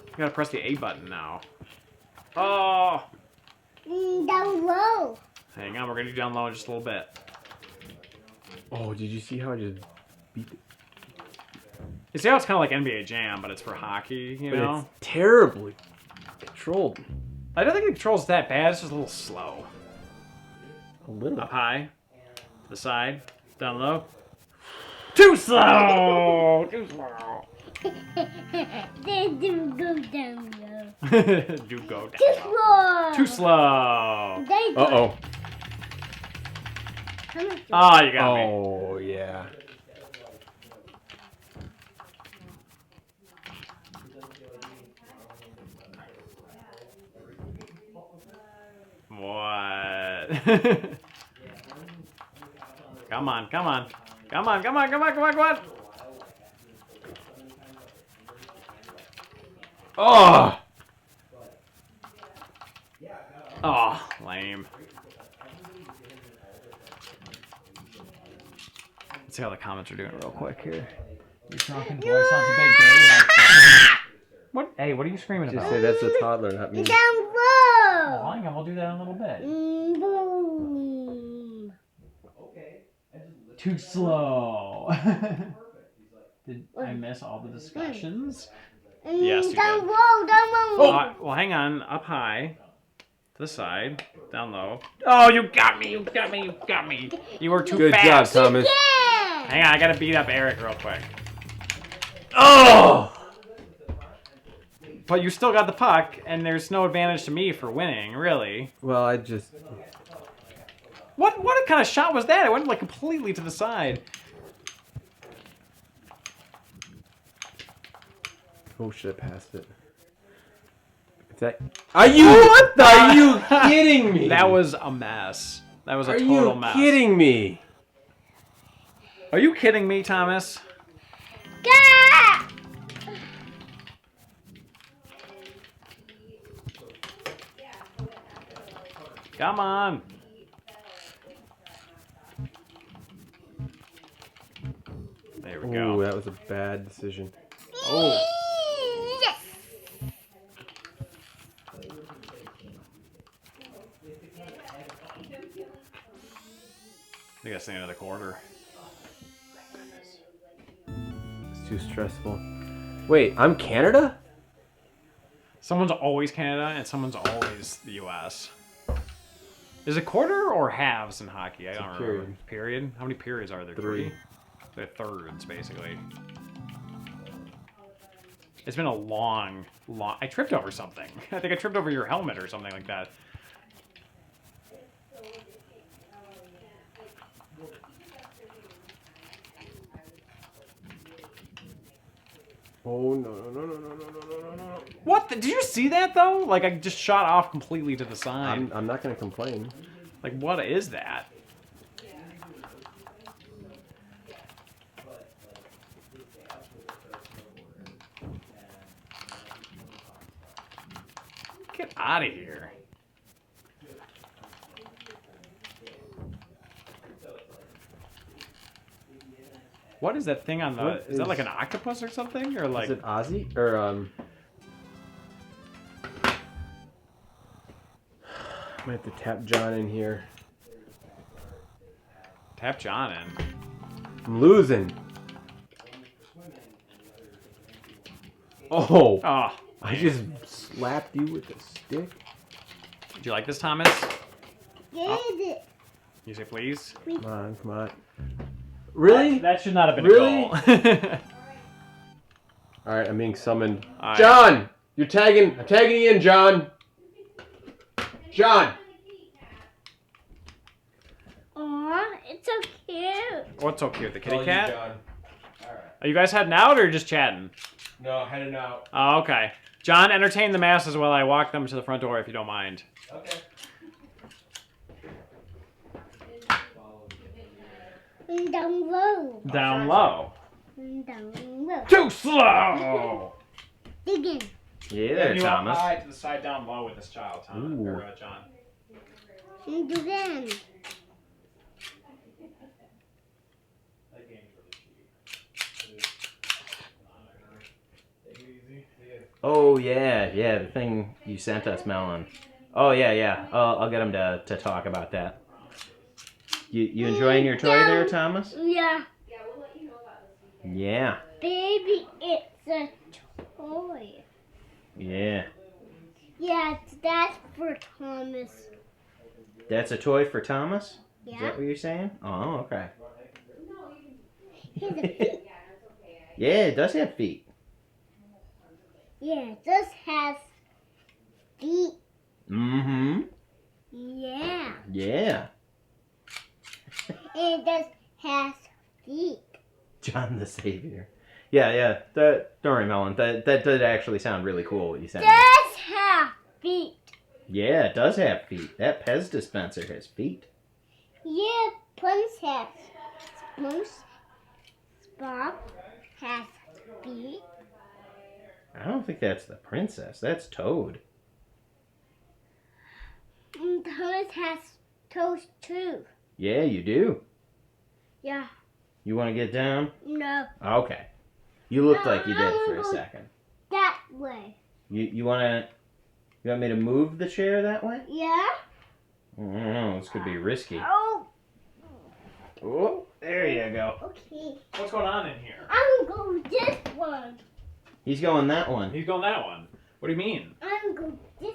You gotta press the A button now. Oh! Down low. Hang on, we're gonna do down low in just a little bit. Oh, did you see how I just beat it? You see how it's kind of like NBA Jam, but it's for hockey, you But know? it's terribly controlled. I don't think the control's that bad, it's just a little slow. A little. Up high, to the side, down low. Too slow! Too slow! Then do go down low. Do go Too down low. slow. Too slow! They go. Uh-oh. Come on. Ah, you got me. Oh, yeah. What? Come on, come on. Come on, come on, come on, come on, come on! Oh! Oh, lame. Let's see how the comments are doing real quick here. You talking boy sounds a bit gay. What? Hey, what are you screaming Just about? say that's a toddler, not me. Down Oh, low. hang on, we'll do that in a little bit. Boom. Too slow. Did I miss all the discussions? Yes, you Down did. low. Down low. Well, hang on. Up high, to the side, down low. Oh, you got me! You got me! You got me! You were too Good job, fast. Thomas. Yeah. Hang on, I gotta beat up Eric real quick. Oh! But you still got the puck, and there's no advantage to me for winning, really. Well, I just... What kind of shot was that? It went like completely to the side. Oh, should have passed it. Is that... Are you... What the... Are you kidding me? That was a mess. That was a Are total you mess. kidding me? Are you kidding me, Thomas? Gah! Come on. That was a bad decision. Oh. Yes. I guess the end of the quarter. It's too stressful. Wait, I'm Canada? Someone's always Canada and someone's always the U.S. Is it quarter or halves in hockey? I don't remember. period. Period? How many periods are there? 3. They're thirds, basically. It's been a long... I tripped over something. I think I tripped over your helmet or something like that. Oh, no. What? Did you see that, though? Like, I just shot off completely to the side. I'm not going to complain. Like, what is that? Get out of here. What is that thing on the... What Is that is- like an octopus or something? Or like... Is it Ozzy? Or, I might have to tap John in here. Tap John in. I'm losing. Oh, Oh, I just slapped you with a stick. do you like this, Thomas? Get it. You say please? Come on. Really? That should not have been Really? a goal. All right, I'm being summoned. All right. John, I'm tagging you in, John. John. Aw, it's so cute. What's so cute? The kitty Oh, you, cat? John. All right. Are you guys heading out or just chatting? No, heading out. Oh, okay. John, entertain the masses while I walk them to the front door, if you don't mind. Okay. Down low. Down low. Down low. Too slow! Dig in. Yeah, there, You Thomas. high to the side down low with this child, Thomas. Ooh. Or, John. And do them. That game's really cheap. Oh yeah, the thing you sent us, Melon. Oh yeah. I'll get him to talk about that. You enjoying your toy there, Thomas? Yeah. Yeah. Baby, it's a toy. Yeah. Yeah, that's for Thomas. That's a toy for Thomas? Is Yeah. that what you're saying? Oh, okay. Here's a feet. Yeah, it does have feet. Yeah, it does have feet. Mm-hmm. Yeah. Yeah. And it does have feet. John the Savior. Yeah. Don't worry, Melon. That did actually sound really cool what you said. Does have feet. Yeah, it does have feet. That Pez dispenser has feet. Yeah, Princess. Bob has feet. I don't think that's the princess. That's Toad. And Thomas has toes too. Yeah, you do. Yeah. You want to get down? No. Okay. You looked like you did for a second. That way. You want me to move the chair that way? Yeah. I don't know. This could be risky. Oh, Oh, there you go. okay. What's going on in here? I'm going this one. He's going that one. He's going that one. What do you mean? I'm going this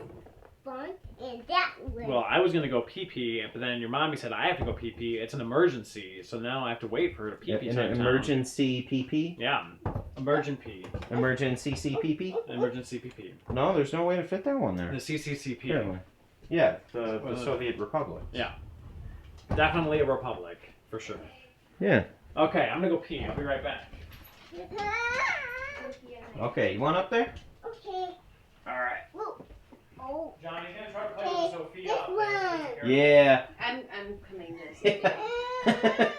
one and that way. Well, I was going to go pee-pee, but then your mommy said I have to go pee-pee. It's an emergency, so now I have to wait for her to pee-pee. An sometime. emergency PP? Yeah. Emergent pee. Emergency CPP? Emergency pee-pee. No, there's no way to fit that one The there. CCCP. Here. Yeah, the Soviet Republic. Yeah. Definitely a republic, for sure. Yeah. Okay, I'm going to go pee. I'll be right back. Okay, you want up there? Okay. All right. Whoa. Oh. John, you going to try to play with Sophia? This up there? one. Yeah. I'm coming to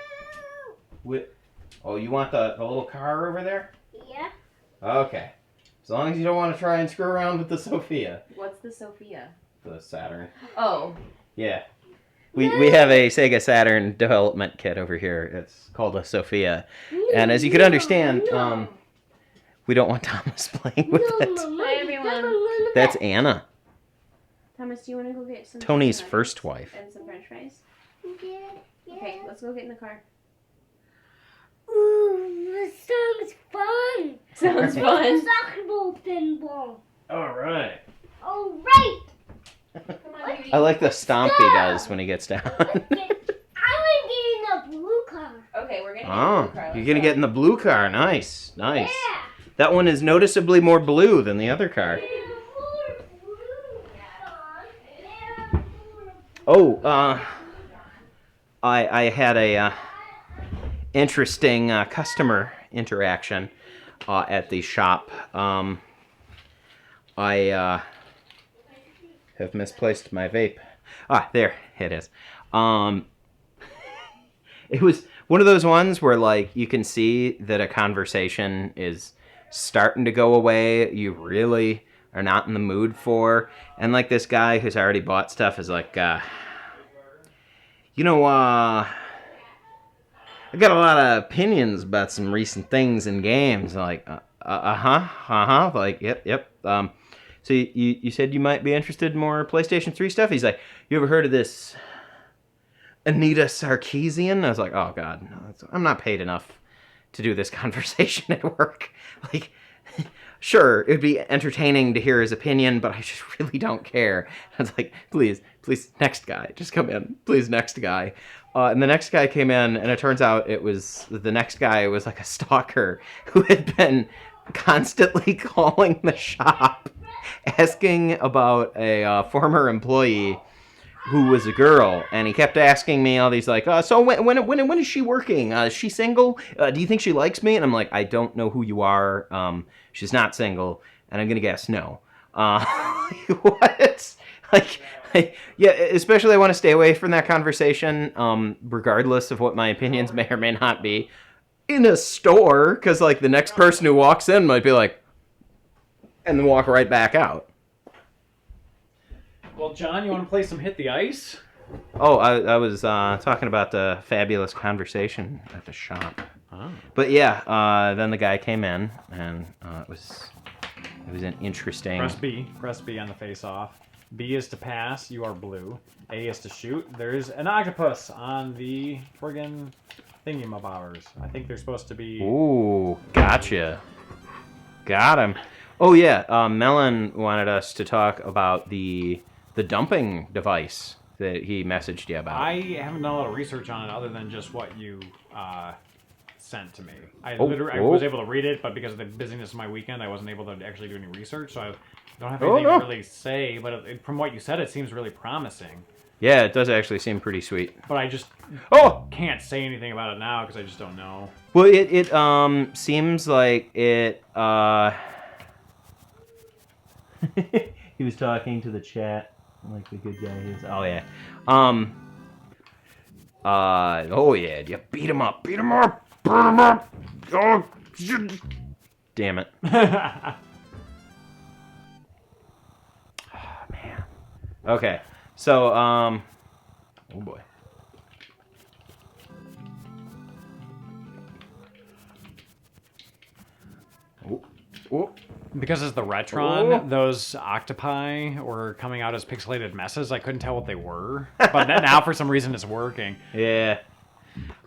Oh, you want the little car over there? Yeah. Okay. As long as you don't want to try and screw around with the Sophia. What's the Sophia? The Saturn. Oh, Yeah. We have a Sega Saturn development kit over here. It's called a Sophia. And as you can understand, we don't want Thomas playing with it. Hi, everyone. That's Anna, Thomas, do you want to go get some Tony's fries first wife. and some french fries? Okay, let's go get in the car. Ooh, this sounds fun. Sounds fun. Soccer ball, pinball. All right. All right. Come on, Beauty. I like the stomp he does when he gets down. I'm gonna get in the blue car. Okay, we're gonna get in the Oh, car. you're Let's gonna go. get in the blue car. Nice, nice. Yeah. That one is noticeably more blue than the other car. Oh, I had a interesting customer interaction at the shop. I have misplaced my vape. Ah, there it is. It was one of those ones where, like, you can see that a conversation is starting to go away. You really are not in the mood for. And, like, this guy who's already bought stuff is like, I got a lot of opinions about some recent things in games. Like, like, yep. So you said you might be interested in more PlayStation 3 stuff? He's like, you ever heard of this Anita Sarkeesian? I was like, oh, God, no, I'm not paid enough to do this conversation at work. Like, sure, it'd be entertaining to hear his opinion, but I just really don't care. I was like, please, next guy, just come in. Please, next guy. And the next guy came in, and it turns out the next guy was like a stalker who had been constantly calling the shop, asking about a former employee who was a girl, and he kept asking me all these, like, so when is she working? Is she single? Do you think she likes me? And I'm like, I don't know who you are. She's not single, and I'm gonna guess no. What? Yeah, especially I want to stay away from that conversation, regardless of what my opinions may or may not be, in a store, because, like, the next person who walks in might be like, and then walk right back out. Well, John, you want to play some Hit the Ice? Oh, I was talking about the fabulous conversation at the shop. Oh. But yeah, then the guy came in, and it was an interesting. Press B on the face-off. B is to pass. You are blue. A is to shoot. There's an octopus on the friggin' thingy-mabobbers. I think they're supposed to be. Ooh, gotcha. Got him. Oh yeah, Melon wanted us to talk about the dumping device that he messaged you about. I haven't done a lot of research on it other than just what you sent to me. I was able to read it, but because of the busyness of my weekend, I wasn't able to actually do any research, so I don't have anything to really say. But from what you said, it seems really promising. Yeah, it does actually seem pretty sweet. But I just can't say anything about it now because I just don't know. Well, it seems like it. He was talking to the chat like the good guy is. Oh yeah. Oh yeah. You beat him up. Oh, damn it. Oh, man. Okay. So oh boy. Oh. Because it's the Retron, those octopi were coming out as pixelated messes. I couldn't tell what they were, but now for some reason it's working. Yeah.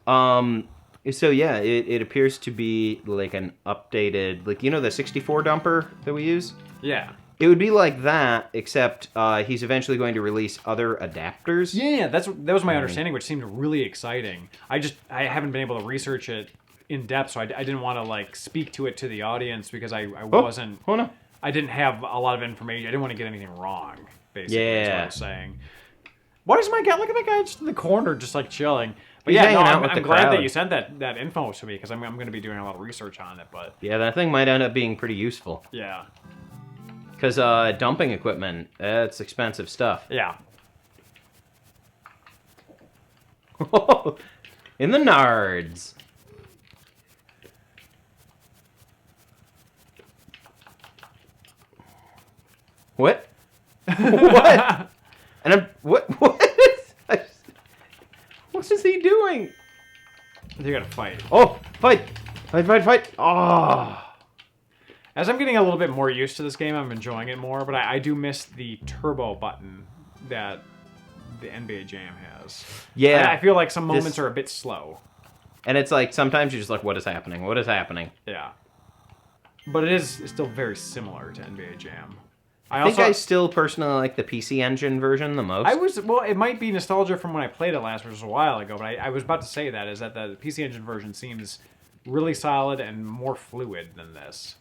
So yeah, it appears to be like an updated, like, you know, the 64 dumper that we use? Yeah. It would be like that, except he's eventually going to release other adapters. Yeah, that was my understanding, which seemed really exciting. I haven't been able to research it in depth, so I didn't want to, like, speak to it to the audience because I wasn't. Oh no. I didn't have a lot of information. I didn't want to get anything wrong. Basically, is what I was saying. What is my guy? Look at that guy just in the corner, just like chilling. But He's yeah, hanging out with I'm the glad crowd. that you sent that info to me because I'm going to be doing a lot of research on it. But Yeah, that thing might end up being pretty useful. yeah, Because dumping equipment, that's expensive stuff. yeah. In the nards. What? What? And I'm what? Fight! Fight, fight, fight! Oh! As I'm getting a little bit more used to this game, I'm enjoying it more, but I do miss the turbo button that the NBA Jam has. Yeah. I feel like some moments are a bit slow. And it's like, sometimes you're just like, what is happening? What is happening? Yeah. But it is still very similar to NBA Jam. I think I still personally like the PC Engine version the most. Well, it might be nostalgia from when I played it last, which was a while ago, but I was about to say that, is that the PC Engine version seems really solid and more fluid than this.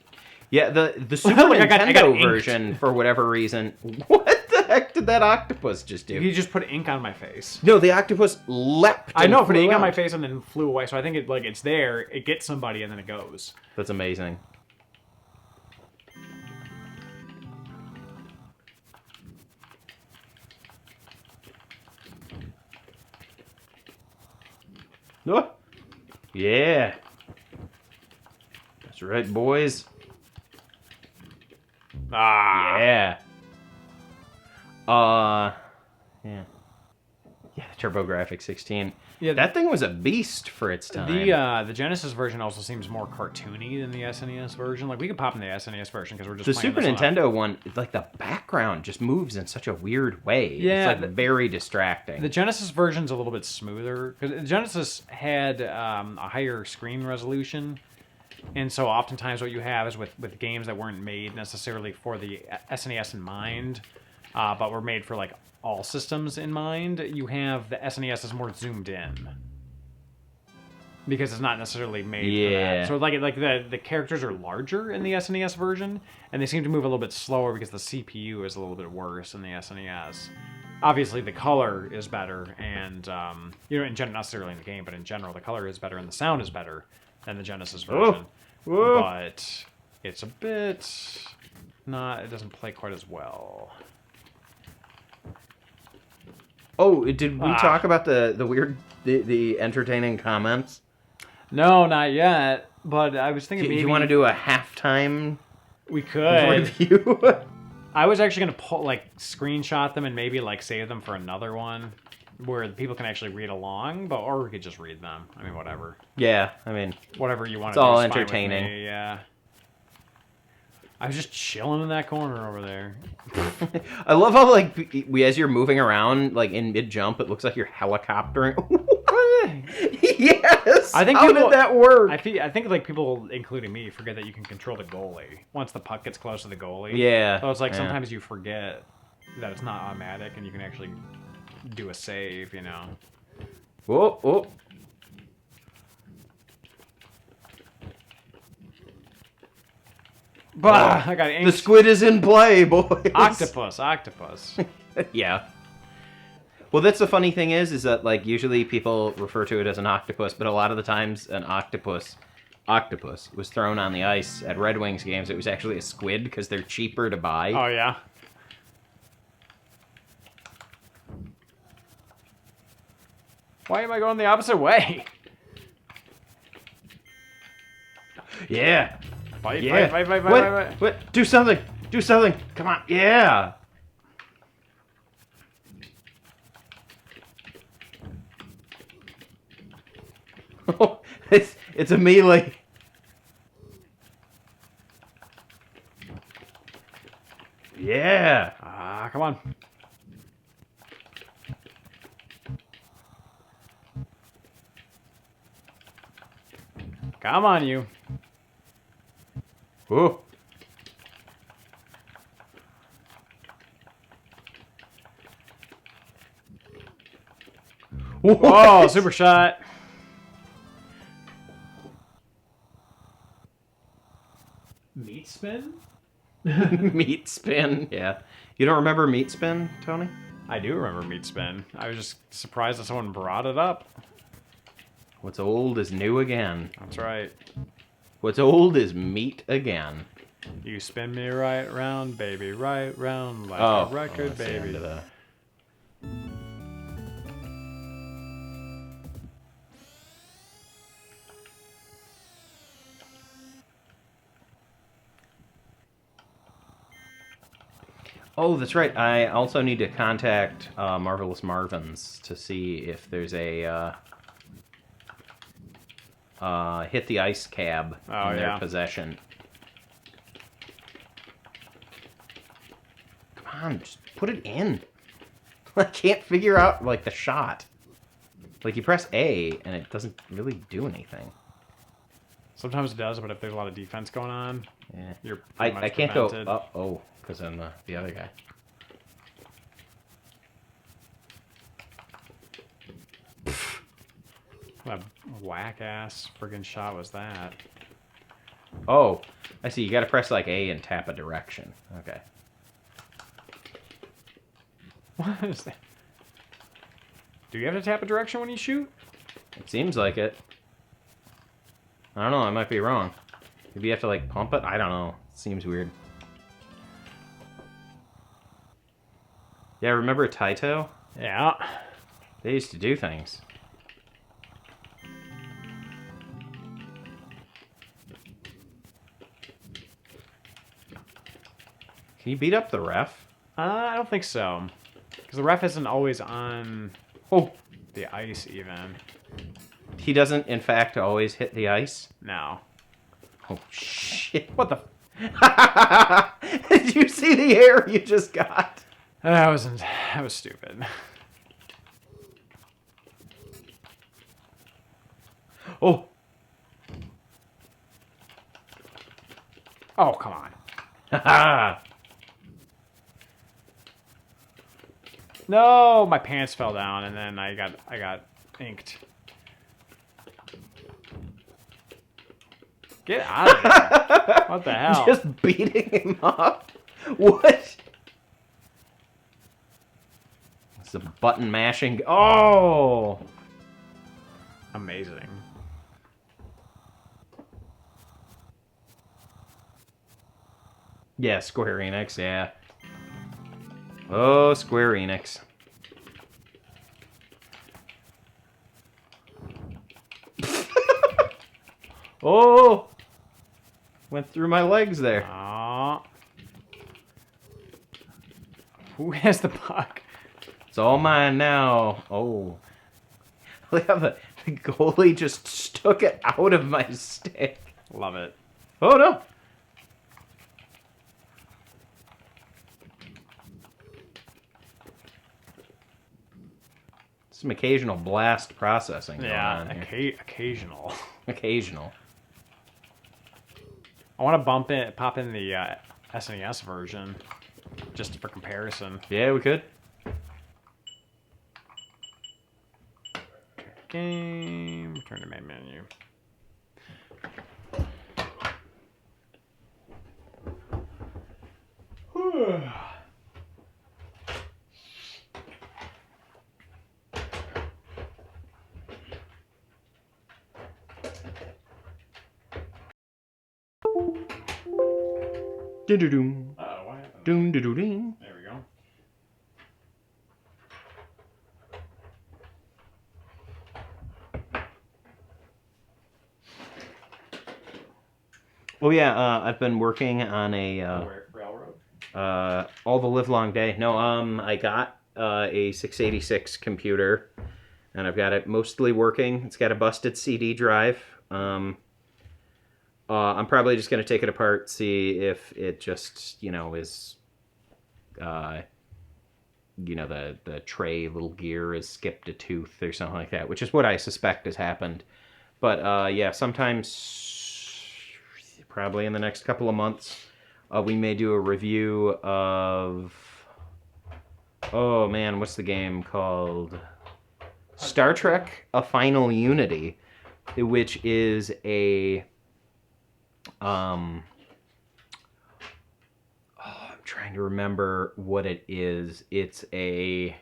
Yeah, the Super Like, Nintendo I got inked. version, for whatever reason... What the heck did that octopus just do? He just put ink on my face. No, the octopus leapt. I know, and put flew ink on out. my face and then flew away, so I think it's there, it gets somebody, and then it goes. That's amazing. Oh. Yeah. That's right, boys. Ah. Yeah. Yeah. Yeah, TurboGrafx 16. Yeah, That thing was a beast for its time. the Genesis version also seems more cartoony than the SNES version. Like, we could pop in the SNES version because we're just The playing Super this on Nintendo one, like the background just moves in such a weird way. Yeah, It's like very distracting. The Genesis version's a little bit smoother because the Genesis had a higher screen resolution, and so oftentimes what you have is with games that weren't made necessarily for the SNES in mind, but were made for like all systems in mind, you have the SNES is more zoomed in because it's not necessarily made for that. So like the characters are larger in the SNES version, and they seem to move a little bit slower because the CPU is a little bit worse in the SNES. Obviously, the color is better, and in general, not necessarily in the game, but in general, the color is better and the sound is better than the Genesis version. Whoa. But it's a bit not. It doesn't play quite as well. Oh, did we talk about the weird, the entertaining comments? No, not yet. But I was thinking Do maybe you want to do a halftime we could. review? I was actually gonna screenshot them and maybe save them for another one where people can actually read along, or we could just read them. I mean, whatever. Yeah, I mean, Whatever you want it's to do. all is fine with entertaining. me, yeah. I was just chilling in that corner over there. I love how as you're moving around in mid jump, it looks like you're helicoptering. Yes. I think how people, did that work? I think people, including me, forget that you can control the goalie once the puck gets close to the goalie. Yeah. So it's like yeah. sometimes you forget that it's not automatic and you can actually do a save. Whoa, whoa. Bah! I got inked. The squid is in play, boys. Octopus. Yeah. Well, that's the funny thing is that usually people refer to it as an octopus, but a lot of the times an octopus was thrown on the ice at Red Wings games. It was actually a squid because they're cheaper to buy. Oh yeah. Why am I going the opposite way? Yeah. Fight, Yeah. fight. What? Do something. Do something. Come on. Yeah. It's a melee. Yeah. Ah, come on. Come on, you. Ooh. Oh, super shot. Meat spin? Meat spin. Yeah. You don't remember meat spin, Tony? I do remember meat spin. I was just surprised that someone brought it up. What's old is new again. That's right. What's old is meat again. You spin me right round, baby, right round, like Oh, a record, that's the end baby. of the- Oh, that's right. I also need to contact Marvelous Marvins to see if there's a hit the ice cab in their possession. Come on, just put it in. I can't figure out, like, the shot. Like, you press A, and it doesn't really do anything. Sometimes it does, but if there's a lot of defense going on, yeah. you're pretty much I can't prevented. go up. Oh, because I'm the other guy. What a whack-ass friggin' shot was that? Oh, I see. You got to press, like, A and tap a direction. Okay. What is that? Do you have to tap a direction when you shoot? It seems like it. I don't know. I might be wrong. Maybe you have to, like, pump it? I don't know. It seems weird. Yeah, remember Taito? Yeah. They used to do things. Can you beat up the ref? I don't think so. Because the ref isn't always on the ice, even. He doesn't, in fact, always hit the ice? No. Oh, shit. What the... Did you see the air you just got? That was stupid. Oh. Oh, come on. Ha No, my pants fell down, and then I got inked. Get out of here! What the hell? Just beating him up? What? It's a button mashing. Oh! Amazing. Yeah, Square Enix, yeah. Oh, Square Enix. Oh! Went through my legs there. Aw. Who has the puck? It's all mine now. Oh. Look how the goalie just took it out of my stick. Love it. Oh, no. Some occasional blast processing going on here. Occasional. Occasional. I want to pop in the SNES version, just for comparison. Yeah, we could. Game. Return to main menu. Doo-doo-doom. Oh, what happened? Doom-doo-doo-ding. There we go. Oh yeah, I've been working on a Railroad. all the livelong day. No, I got a 686 computer, and I've got it mostly working. It's got a busted CD drive. I'm probably just gonna take it apart, see if it just is, the tray little gear is skipped a tooth or something like that, which is what I suspect has happened. But yeah, sometimes, probably in the next couple of months, we may do a review of, oh man, what's the game called? Star Trek: A Final Unity, which is a I'm trying to remember what it is. It's a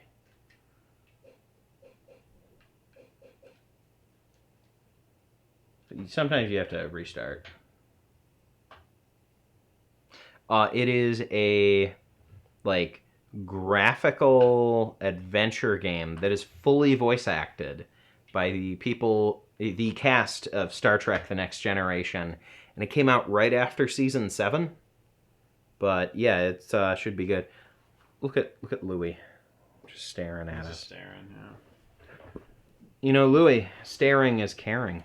sometimes you have to restart. It is a graphical adventure game that is fully voice acted by the cast of Star Trek: The Next Generation, and it came out right after season 7. But yeah, it should be good. Look at Louis, just staring at us. Just staring. Yeah. Louis, staring is caring.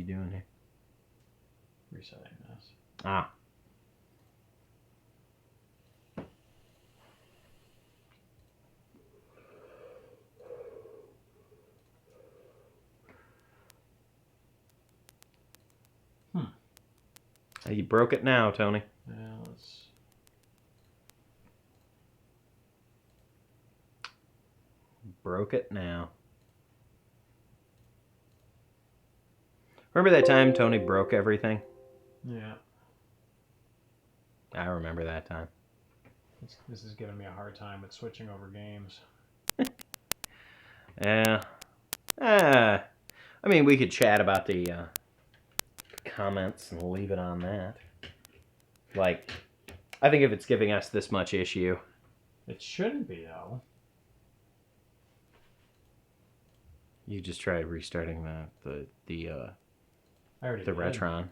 you doing here? Resetting this. Ah. You broke it now, Tony. Yeah, let's... Broke it now. Remember that time Tony broke everything? Yeah. I remember that time. This is giving me a hard time with switching over games. Yeah. I mean, we could chat about the comments and leave it on that. Like, I think if it's giving us this much issue... It shouldn't be, though. You just try restarting the I already did. Retron.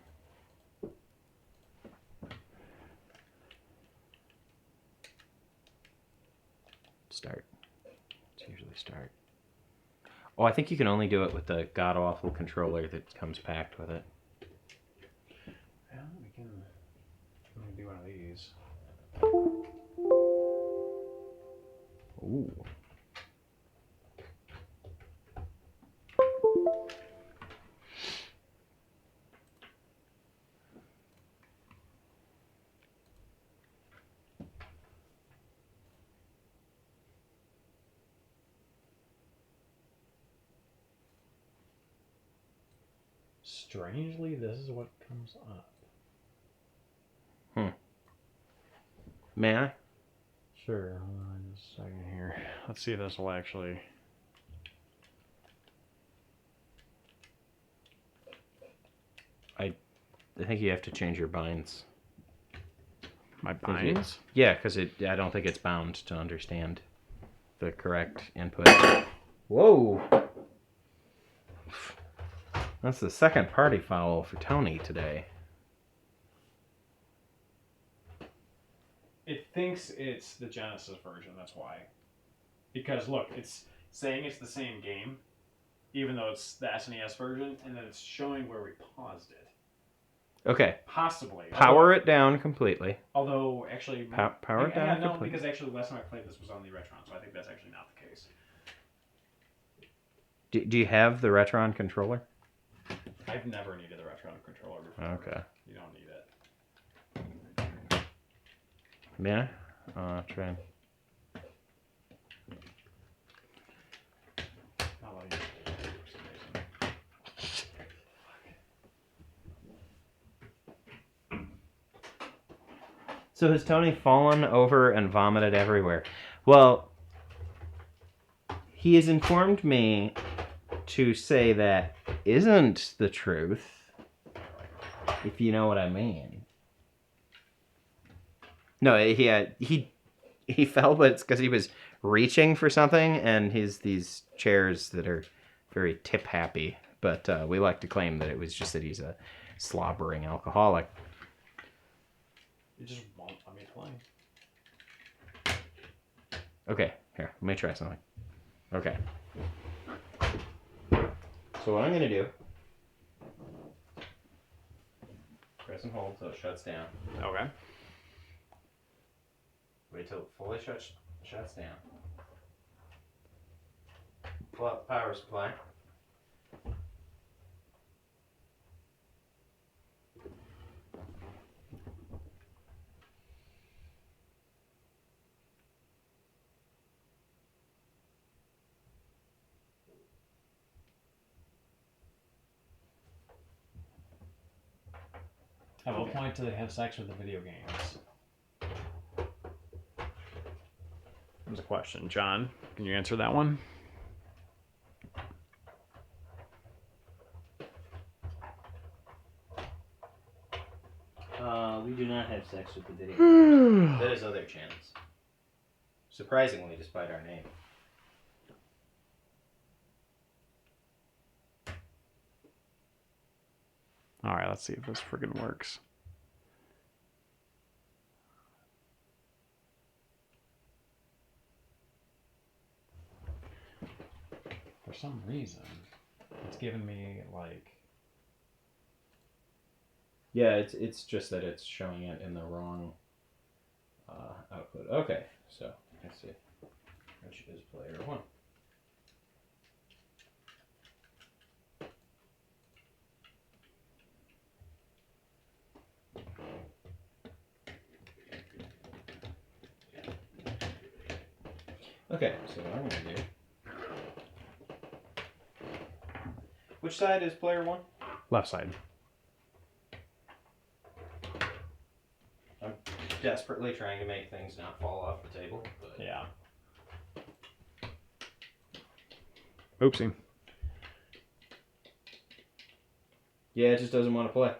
Start. It's usually start. Oh, I think you can only do it with the god-awful controller that comes packed with it. Yeah, we can... Let me do one of these. Ooh. Strangely, this is what comes up. May I? Sure, hold on just a second here. Let's see if this will actually... I think you have to change your binds. My Think you- binds? Yeah, because I don't think it's bound to understand the correct input. Whoa! That's the second party foul for Tony today. It thinks it's the Genesis version, that's why. Because look, it's saying it's the same game, even though it's the SNES version, and then it's showing where we paused it. Okay. Possibly. Power it down completely. Although, actually... Power it down no, completely. because actually last time I played this was on the Retron, so I think that's actually not the case. Do you have the Retron controller? I've never needed the Retron controller before. Okay. You don't need it. Yeah? Try and... Not letting you for some reason. So has Tony fallen over and vomited everywhere? Well, he has informed me to say that isn't the truth, if you know what I mean. No, he fell, but it's because he was reaching for something, and these chairs that are very tip happy. But we like to claim that it was just that he's a slobbering alcoholic. You just won't let me play. Okay, here, let me try something. Okay. So what I'm gonna do, press and hold till it shuts down. Okay. Wait till it fully shuts down. Pull out the power supply. At what point do they have sex with the video games? There's a question. John, can you answer that one? We do not have sex with the video games. That is other channels. Surprisingly, despite our name. All right, let's see if this friggin' works. For some reason, it's giving me like Yeah, it's just that it's showing it in the wrong output. Okay, so let's see. Which is player 1? Okay, so what I'm gonna do. Which side is player 1? Left side. I'm desperately trying to make things not fall off the table. But... Yeah. Oopsie. Yeah, it just doesn't want to play.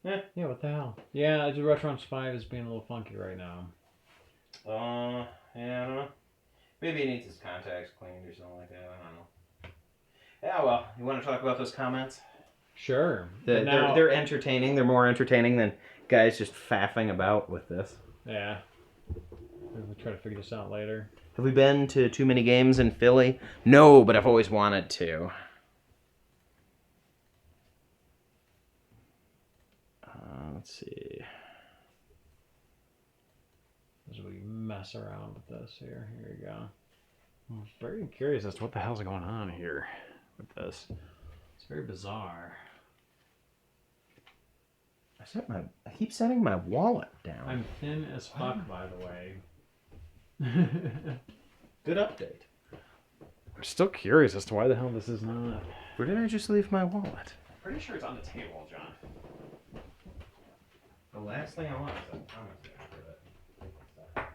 Yeah, what the hell? Yeah, the Retrons 5 is being a little funky right now. Yeah, I don't know. Maybe it needs its contacts cleaned or something like that. I don't know. Yeah, well, you want to talk about those comments? Sure. They're entertaining. They're more entertaining than guys just faffing about with this. Yeah. We'll try to figure this out later. Have we been to too many games in Philly? No, but I've always wanted to. Let's see. As we mess around with this here. Here we go. I'm very curious as to what the hell's going on here with this. It's very bizarre. I keep setting my wallet down. I'm thin as fuck, by the way. Good update. I'm still curious as to why the hell this is not. Where did I just leave my wallet? Pretty sure it's on the table, John. The last thing I want is a comment after that.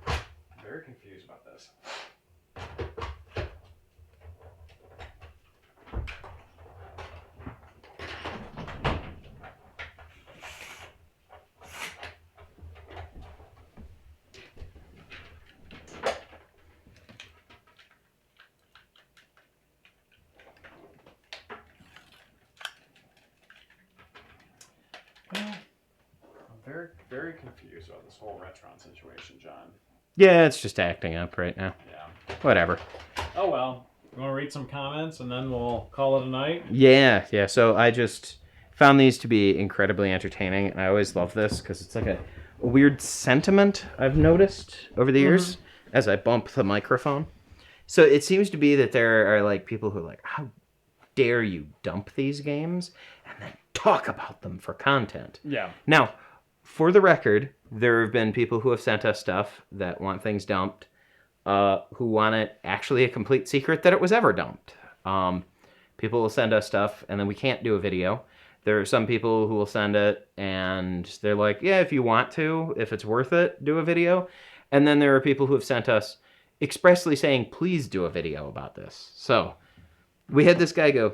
I'm very confused about this. Very confused about this whole Retron situation, John. Yeah, it's just acting up right now. Yeah. Whatever. Oh well. You want to read some comments and then we'll call it a night? Yeah. So I just found these to be incredibly entertaining, and I always love this because it's like a weird sentiment I've noticed over the years as I bump the microphone. So it seems to be that there are like people who are like, how dare you dump these games and then talk about them for content? Yeah. Now, for the record, there have been people who have sent us stuff that want things dumped, who want it actually a complete secret that it was ever dumped. People will send us stuff, and then we can't do a video. There are some people who will send it, and they're like, yeah, if you want to, if it's worth it, do a video. And then there are people who have sent us expressly saying, please do a video about this. So we had this guy go,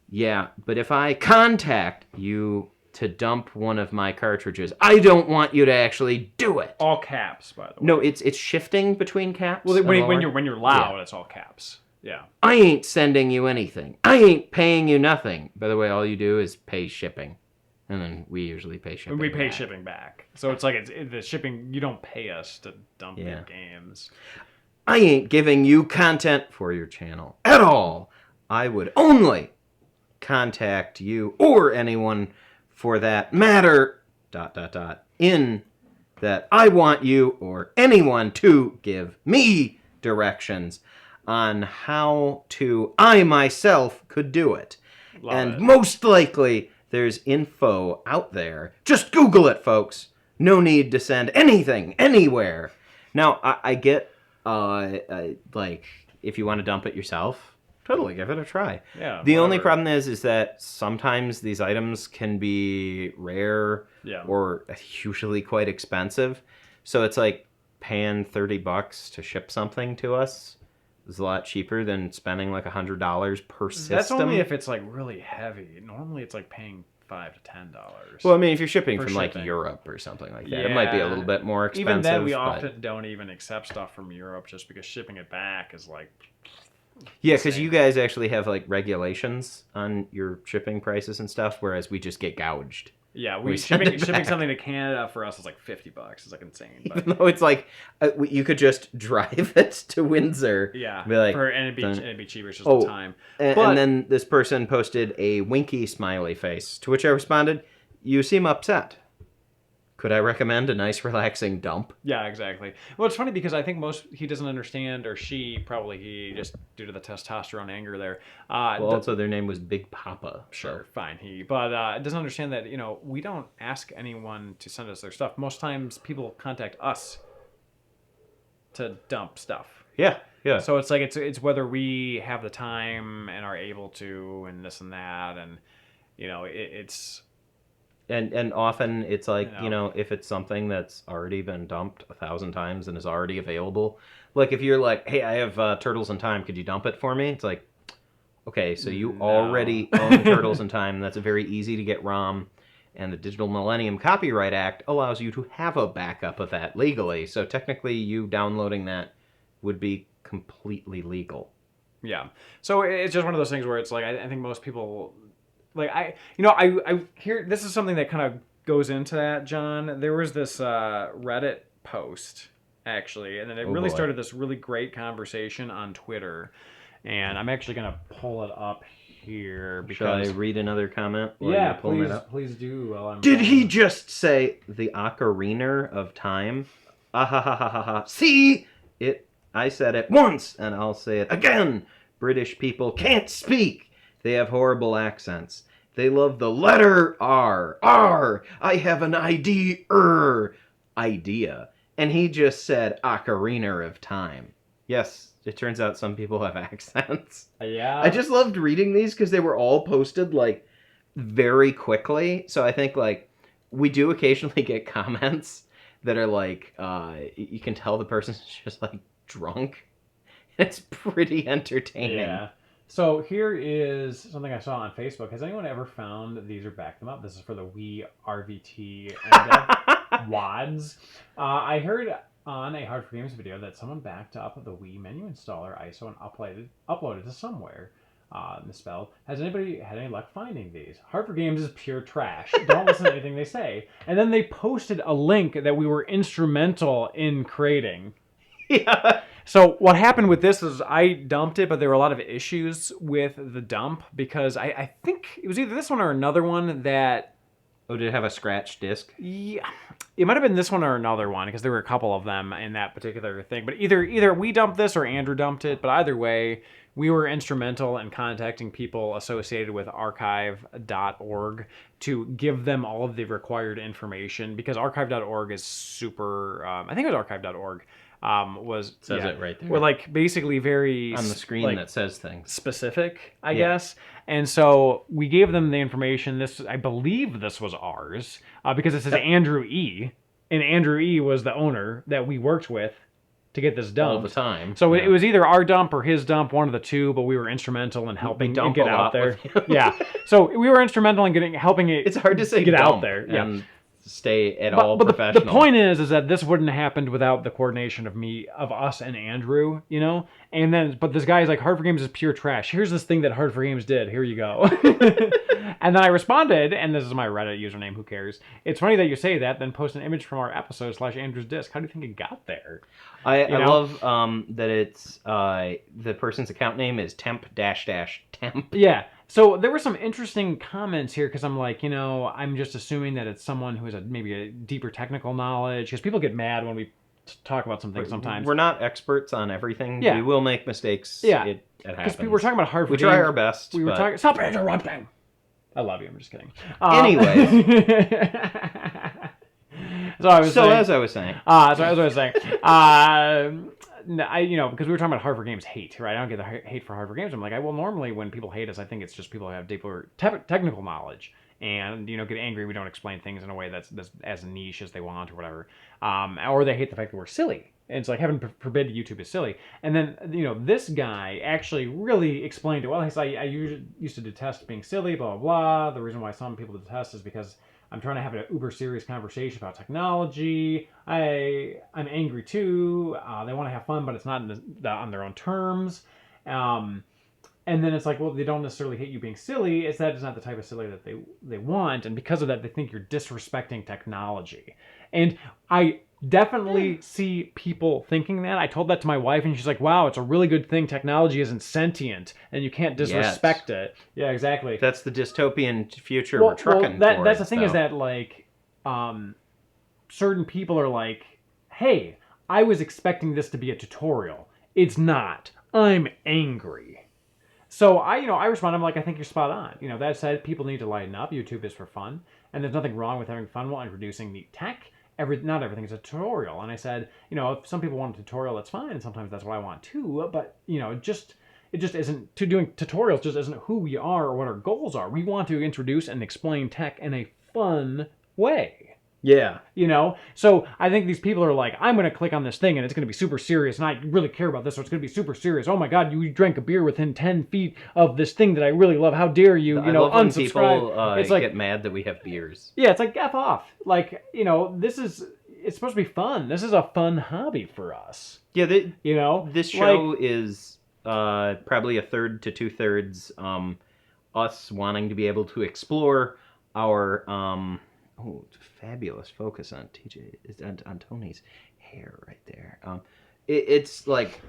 yeah, but if I contact you to dump one of my cartridges, I don't want you to actually do it. All caps, by the way. No, it's shifting between caps. Well, and when lower. you're loud, Yeah. it's all caps. Yeah. I ain't sending you anything. I ain't paying you nothing. By the way, all you do is pay shipping, and then we usually pay shipping. We pay back. shipping back. So it's like the shipping. You don't pay us to dump Yeah. your games. I ain't giving you content for your channel at all. I would only contact you or anyone for that matter, ... in that I want you or anyone to give me directions on how I myself could do it. Love and it. most likely there's info out there. Just Google it, folks. No need to send anything anywhere. Now, I get, like, if you want to dump it yourself, totally give it a try. Yeah. The only whatever. problem is that sometimes these items can be rare Yeah. or usually quite expensive. So it's like paying $30 to ship something to us is a lot cheaper than spending like $100 per system. That's only if it's like really heavy. Normally, it's like paying $5 to $10. Well, I mean, if you're shipping For from like shipping. Europe or something like that, it might be a little bit more expensive. Even then, we but- often don't even accept stuff from Europe just because shipping it back is like. Yeah, because insane. you guys actually have like regulations on your shipping prices and stuff, whereas we just get gouged. Yeah, we send shipping it back. something to Canada for us is like $50. It's like insane. But Even though it's like you could just drive it to Windsor. yeah, Be like, and it'd done. be cheaper. It's just Oh, the time. And then this person posted a winky smiley face, to which I responded, "You seem upset. Could I recommend a nice relaxing dump?" Yeah, exactly. Well, it's funny because I think he doesn't understand, or he just due to the testosterone anger there. Also their name was Big Papa. Sure, fine. But doesn't understand that we don't ask anyone to send us their stuff. Most times, people contact us to dump stuff. Yeah. So it's like it's whether we have the time and are able to, and this and that, and it's. And often it's like, if it's something that's already been dumped 1,000 times and is already available, like if you're like, hey, I have Turtles in Time, could you dump it for me? It's like, okay, so you already own Turtles in Time. That's a very easy to get ROM, and the Digital Millennium Copyright Act allows you to have a backup of that legally. So technically you downloading that would be completely legal. Yeah. So it's just one of those things where it's like, I think most people... Like I hear this is something that kind of goes into that, John. There was this Reddit post actually, and then it really started this really great conversation on Twitter. And I'm actually gonna pull it up here because. Shall I read another comment? Yeah, please do. While I'm Did he just say the Ocarina of Time? Ah ha ha ha ha ha. See it? I said it once, and I'll say it again. British people can't speak. They have horrible accents. They love the letter R. R. I have an idea. And he just said Ocarina of Time. Yes, it turns out some people have accents. Yeah. I just loved reading these because they were all posted, like, very quickly. So I think, like, we do occasionally get comments that are, like, you can tell the person's just, like, drunk. It's pretty entertaining. Yeah. So here is something I saw on Facebook. Has anyone ever found these or backed them up? This is for the Wii RVT and WADs. I heard on a Hard4Games video that someone backed up the Wii menu installer ISO and uploaded to somewhere. Misspelled. Has anybody had any luck finding these? Hard4Games is pure trash. Don't listen to anything they say. And then they posted a link that we were instrumental in creating. Yeah. So what happened with this is I dumped it, but there were a lot of issues with the dump because I think it was either this one or another one that... Oh, did it have a scratched disc? Yeah, it might have been this one or another one because there were a couple of them in that particular thing. But either we dumped this or Andrew dumped it. But either way, we were instrumental in contacting people associated with archive.org to give them all of the required information because archive.org is super... I think it was archive.org. Says it right there. We're like basically very on the screen like, that says things specific, I guess. And so we gave them the information. I believe this was ours because it says Andrew E. And Andrew E. was the owner that we worked with to get this dumped. All the time. So it was either our dump or his dump, one of the two, but we were instrumental in helping it get out there. Yeah. So we were instrumental in helping it. It's hard to say get dump out there. Yeah. Stay at all but professional. The point is that this wouldn't have happened without the coordination of us and Andrew, And then, but this guy's like, Hard4Games is pure trash. Here's this thing that Hard4Games did. Here you go. And then I responded, and this is my Reddit username. Who cares? It's funny that you say that. Then post an image from our episode /Andrew's disc. How do you think it got there? I love that it's the person's account name is temp --temp. Yeah. So there were some interesting comments here because I'm like, I'm just assuming that it's someone who has maybe a deeper technical knowledge because people get mad when we talk about something sometimes. We're not experts on everything. Yeah. We will make mistakes. Yeah. It happens. Because people were talking about Hard4Games. We try our best. We were talking. Stop interrupting. I love you. I'm just kidding. Anyways. As I was saying. Because we were talking about Hard4Games hate, right? I don't get the hate for Hard4Games. I'm like, well, normally when people hate us, I think it's just people who have deeper technical knowledge and, get angry. We don't explain things in a way that's as niche as they want or whatever. Or they hate the fact that we're silly. And it's like, heaven forbid YouTube is silly. And then, this guy actually really explained it. Well, he's like, I used to detest being silly, blah, blah, blah. The reason why some people detest is because I'm trying to have an uber serious conversation about technology. I'm angry too. They want to have fun, but it's not on their own terms. And then it's like, well, they don't necessarily hate you being silly. It's that it's not the type of silly that they want. And because of that, they think you're disrespecting technology. And I definitely see people thinking that. I told that to my wife, and she's like, wow, it's a really good thing technology isn't sentient, and you can't disrespect it. Yeah, exactly. That's the dystopian future we're trucking towards. That's the thing is that, like, certain people are like, hey, I was expecting this to be a tutorial. It's not. I'm angry. So I respond. I'm like, I think you're spot on. That said, people need to lighten up. YouTube is for fun, and there's nothing wrong with having fun while introducing neat tech. Not everything is a tutorial. And I said, if some people want a tutorial, that's fine, and sometimes that's what I want too. But it just isn't. Doing tutorials just isn't who we are or what our goals are. We want to introduce and explain tech in a fun way. Yeah. So I think these people are like, I'm going to click on this thing and it's going to be super serious and I really care about this, so it's going to be super serious. Oh my God, you drank a beer within 10 feet of this thing that I really love. How dare you, I love when unsubscribe. people It's like, get mad that we have beers. yeah, it's like, F off. Like, it's supposed to be fun. This is a fun hobby for us. Yeah, this show like, is probably a third to 2/3 us wanting to be able to explore our fabulous focus on TJ, on Tony's hair right there. It's like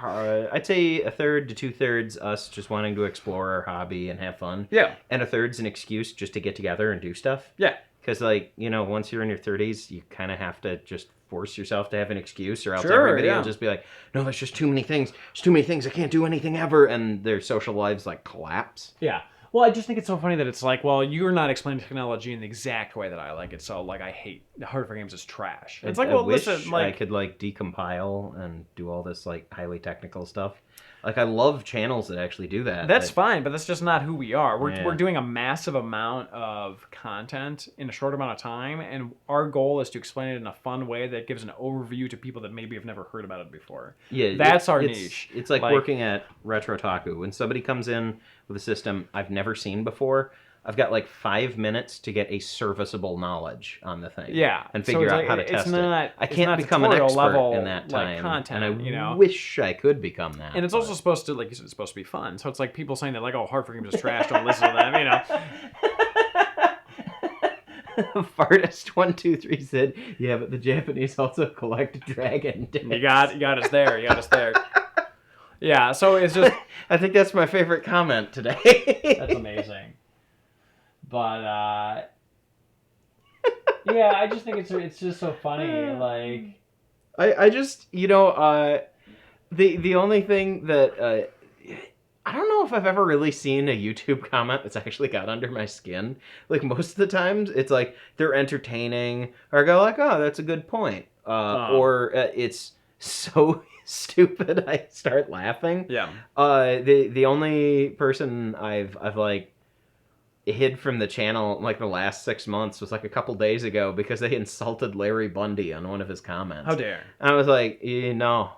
I'd say a third to 2/3 us just wanting to explore our hobby and have fun. Yeah. And a third's an excuse just to get together and do stuff. Yeah. Because, once you're in your 30s, you kind of have to just force yourself to have an excuse, or else Sure, everybody yeah. will just be like, no, there's just too many things. There's too many things. I can't do anything ever. And their social lives, collapse. Yeah. Well, I just think it's so funny that it's like, well, you're not explaining technology in the exact way that I like it, so, I hate Hard4Games is trash. It's like, well, I wish listen, I could, decompile and do all this, highly technical stuff. I love channels that actually do that. That's fine, but that's just not who we are. Yeah. We're doing a massive amount of content in a short amount of time, and our goal is to explain it in a fun way that gives an overview to people that maybe have never heard about it before. Yeah, that's our niche. It's like working at Retro Taku. When somebody comes in with a system I've never seen before, I've got 5 minutes to get a serviceable knowledge on the thing. Yeah, and figure out how to test it. I can't become an expert level, in that time, content, and I wish I could become that. And it's also supposed to, like you said, it's supposed to be fun. So it's like people saying that, Hard4Games is trash. Don't listen to them. Fartist123 said, "Yeah, but the Japanese also collect dragon dicks." You got us there. Yeah, so it's just. I think that's my favorite comment today. That's amazing. But yeah, I just think it's just so funny. I just the only thing that I don't know if I've ever really seen a YouTube comment that's actually got under my skin. Most of the times it's they're entertaining, or I go oh, that's a good point, or it's so stupid I start laughing. Yeah. The only person I've hid from the channel the last 6 months was a couple days ago because they insulted Larry Bundy on one of his comments. How dare! And I was like, no,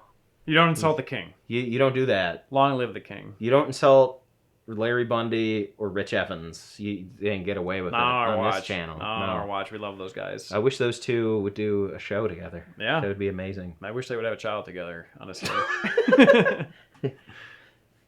you don't insult the king. You don't do that. Long live the king. You don't insult Larry Bundy or Rich Evans. They didn't get away with it on this channel. No, on our watch. We love those guys. I wish those two would do a show together. Yeah, that would be amazing. I wish they would have a child together. Honestly.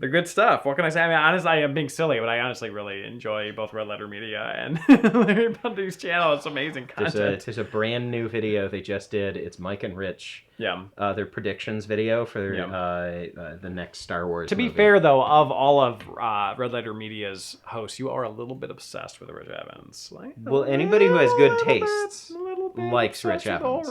They're good stuff. What can I say? I mean, honestly, I am being silly, but I honestly really enjoy both Red Letter Media and Larry Bundy's channel. It's amazing content. There's a brand new video they just did. It's Mike and Rich. Yeah. Their predictions video for the next Star Wars To movie. be fair, though, of all of Red Letter Media's hosts, you are a little bit obsessed with Rich Evans. Well, anybody who has good tastes likes Rich Evans.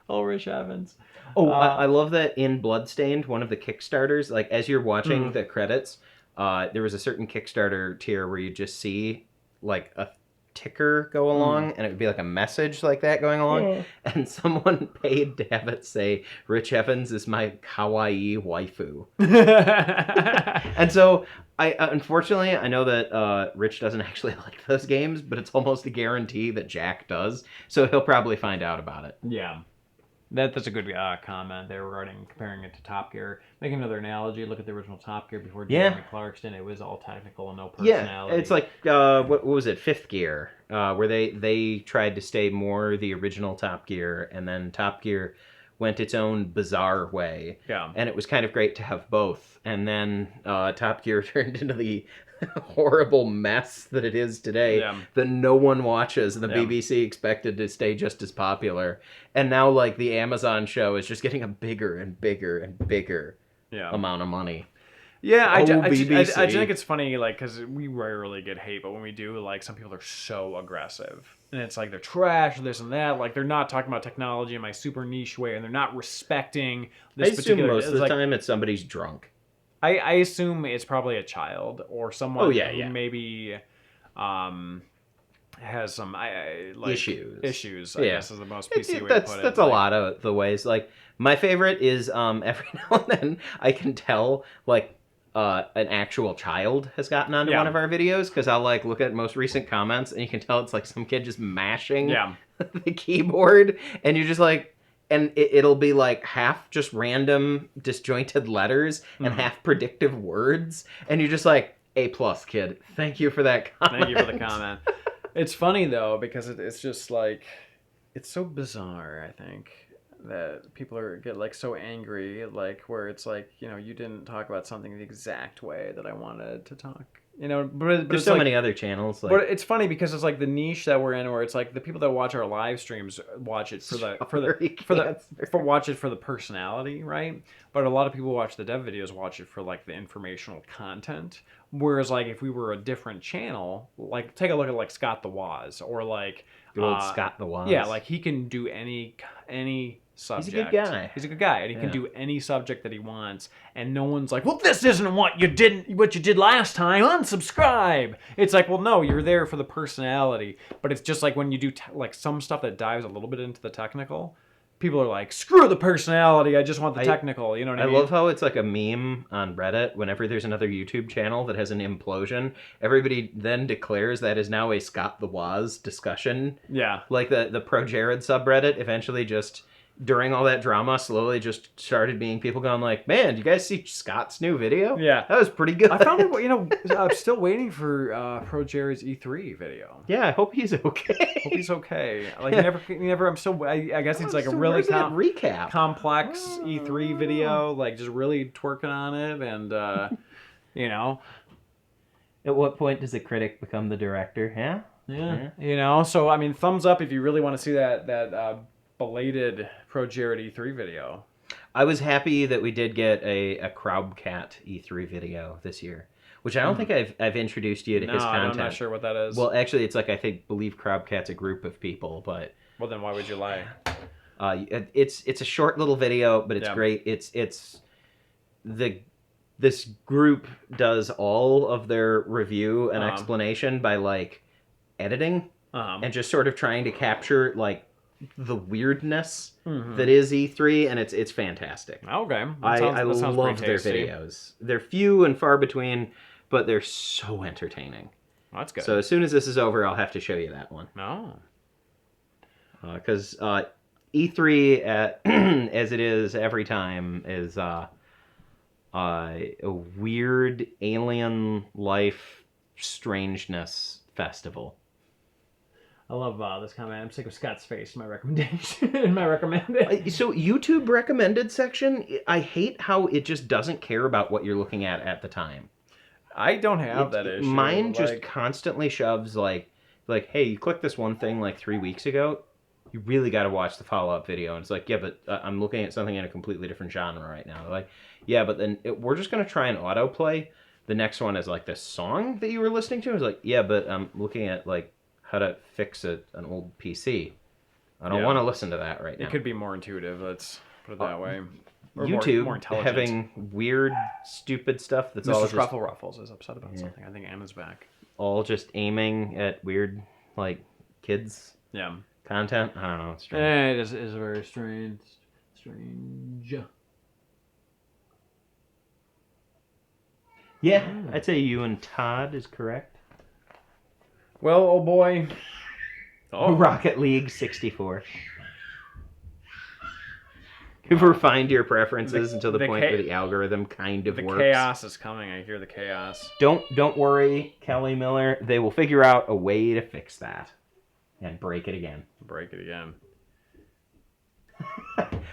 Old Rich Evans. Oh, I love that in Bloodstained, one of the Kickstarters, as you're watching the credits, there was a certain Kickstarter tier where you just see, a ticker go along, and it would be a message like that going along, and someone paid to have it say, Rich Evans is my kawaii waifu. And so, unfortunately, I know that Rich doesn't actually like those games, but it's almost a guarantee that Jack does, so he'll probably find out about it. Yeah. That's a good comment there regarding comparing it to Top Gear. Making another analogy, look at the original Top Gear before Jeremy Clarkson. It was all technical and no personality. Yeah, it's what was it, Fifth Gear, where they tried to stay more the original Top Gear, and then Top Gear went its own bizarre way. Yeah. And it was kind of great to have both. And then Top Gear turned into the horrible mess that it is today that no one watches. The BBC expected to stay just as popular. And now, like, the Amazon show is just getting a bigger and bigger and bigger amount of money. Yeah, I BBC. just think it's funny, like, because we rarely get hate, but when we do, like, some people are so aggressive. And it's like they're trash, this and that. Like, they're not talking about technology in my super niche way, and they're not respecting this particular... most of the time it's somebody's drunk. I assume it's probably a child or someone who maybe has some like issues. I guess is the most PC way to put it. That's a lot of the ways. Like, my favorite is every now and then I can tell like an actual child has gotten onto one of our videos because I'll like look at most recent comments and you can tell it's like some kid just mashing the keyboard and you're just like. And it'll be like half just random disjointed letters and half predictive words. And you're just like, A+, kid. Thank you for that comment. Thank you for the comment. It's funny, though, because it's just like, it's so bizarre, I think, that people get like so angry, like where it's like, you know, you didn't talk about something the exact way that I wanted to talk. You know, but there's so many other channels. Like, but it's funny because it's like the niche that we're in, where it's like the people that watch our live streams watch it for the personality, right? But a lot of people who watch the dev videos watch it for like the informational content. Whereas like if we were a different channel, like take a look at like Scott the Woz or like Scott the Woz. Yeah, like he can do any subject. He's a good guy. He's a good guy, and he can do any subject that he wants, and no one's like, well, this isn't what you did last time, unsubscribe. It's like, well, no, you're there for the personality, but it's just like when you do like some stuff that dives a little bit into the technical, people are like, screw the personality, I just want the technical, you know what I mean? I love how it's like a meme on Reddit. Whenever there's another YouTube channel that has an implosion, everybody then declares that is now a Scott the Woz discussion. Yeah. Like the Pro Jared subreddit eventually just... during all that drama, slowly just started being people going like, man, do you guys see Scott's new video? Yeah. That was pretty good. I found it, you know, I'm still waiting for Pro Jared's E3 video. Yeah, I hope he's okay. Hope he's okay. Like, he never, I guess it's like a really recap. complex E3 video, like just really twerking on it and, you know. At what point does the critic become the director? Yeah. You know, so, I mean, thumbs up if you really want to see that belated Pro Jared E3 video. I was happy that we did get a Crowdcat E3 video this year, which I don't think I've introduced you to his content. I'm not sure what that is. Well, actually, it's like believe Crowdcat's a group of people, but well, then why would you lie? It's a short little video, but it's great. This group does all of their review and explanation by like editing and just sort of trying to capture like the weirdness that is E3, and it's fantastic. Okay. I love their videos. They're few and far between, but they're so entertaining. Well, that's good. So as soon as this is over, I'll have to show you that one. Oh. Because E3, as it is every time, is a weird alien life strangeness festival. I love this comment. I'm sick of Scott's face in my recommendation. in my recommended. So YouTube recommended section, I hate how it just doesn't care about what you're looking at the time. I don't have that issue. Mine just constantly shoves like, hey, you clicked this one thing like 3 weeks ago. You really got to watch the follow-up video. And it's like, yeah, but I'm looking at something in a completely different genre right now. They're like, yeah, but then we're just going to try and autoplay. The next one is like this song that you were listening to. It's like, yeah, but I'm looking at like how to fix an old PC. I don't want to listen to that right now. It could be more intuitive, let's put it that way. Or YouTube more intelligent. having weird, stupid stuff that's all Mr. just... Ruffles is upset about something. I think Anna's back. All just aiming at weird, like, kids content. I don't know. It's strange. It is very strange. Yeah, I'd say you and Todd is correct. Well, oh boy. Rocket League 64. You've refined your preferences until the point where the algorithm kind of works. The chaos is coming. I hear the chaos. Don't worry, Kelly Miller. They will figure out a way to fix that. And break it again. Break it again.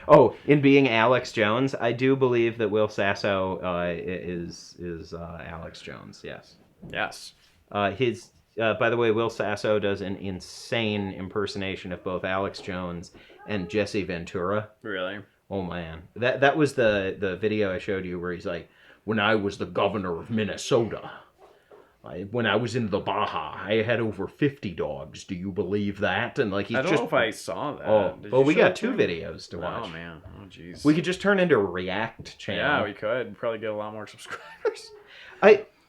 Oh, in being Alex Jones, I do believe that Will Sasso is Alex Jones. Yes. Yes. By the way, Will Sasso does an insane impersonation of both Alex Jones and Jesse Ventura. Really? Oh man, that was the video I showed you where he's like, when I was the governor of Minnesota, when I was in the Baja, I had over 50 dogs. Do you believe that? And like he's I don't just know if I saw that. oh, Did well, you we show got it to 2 me? videos to watch. Oh man. Oh jeez. We could just turn into a React channel. Yeah, we could probably get a lot more subscribers.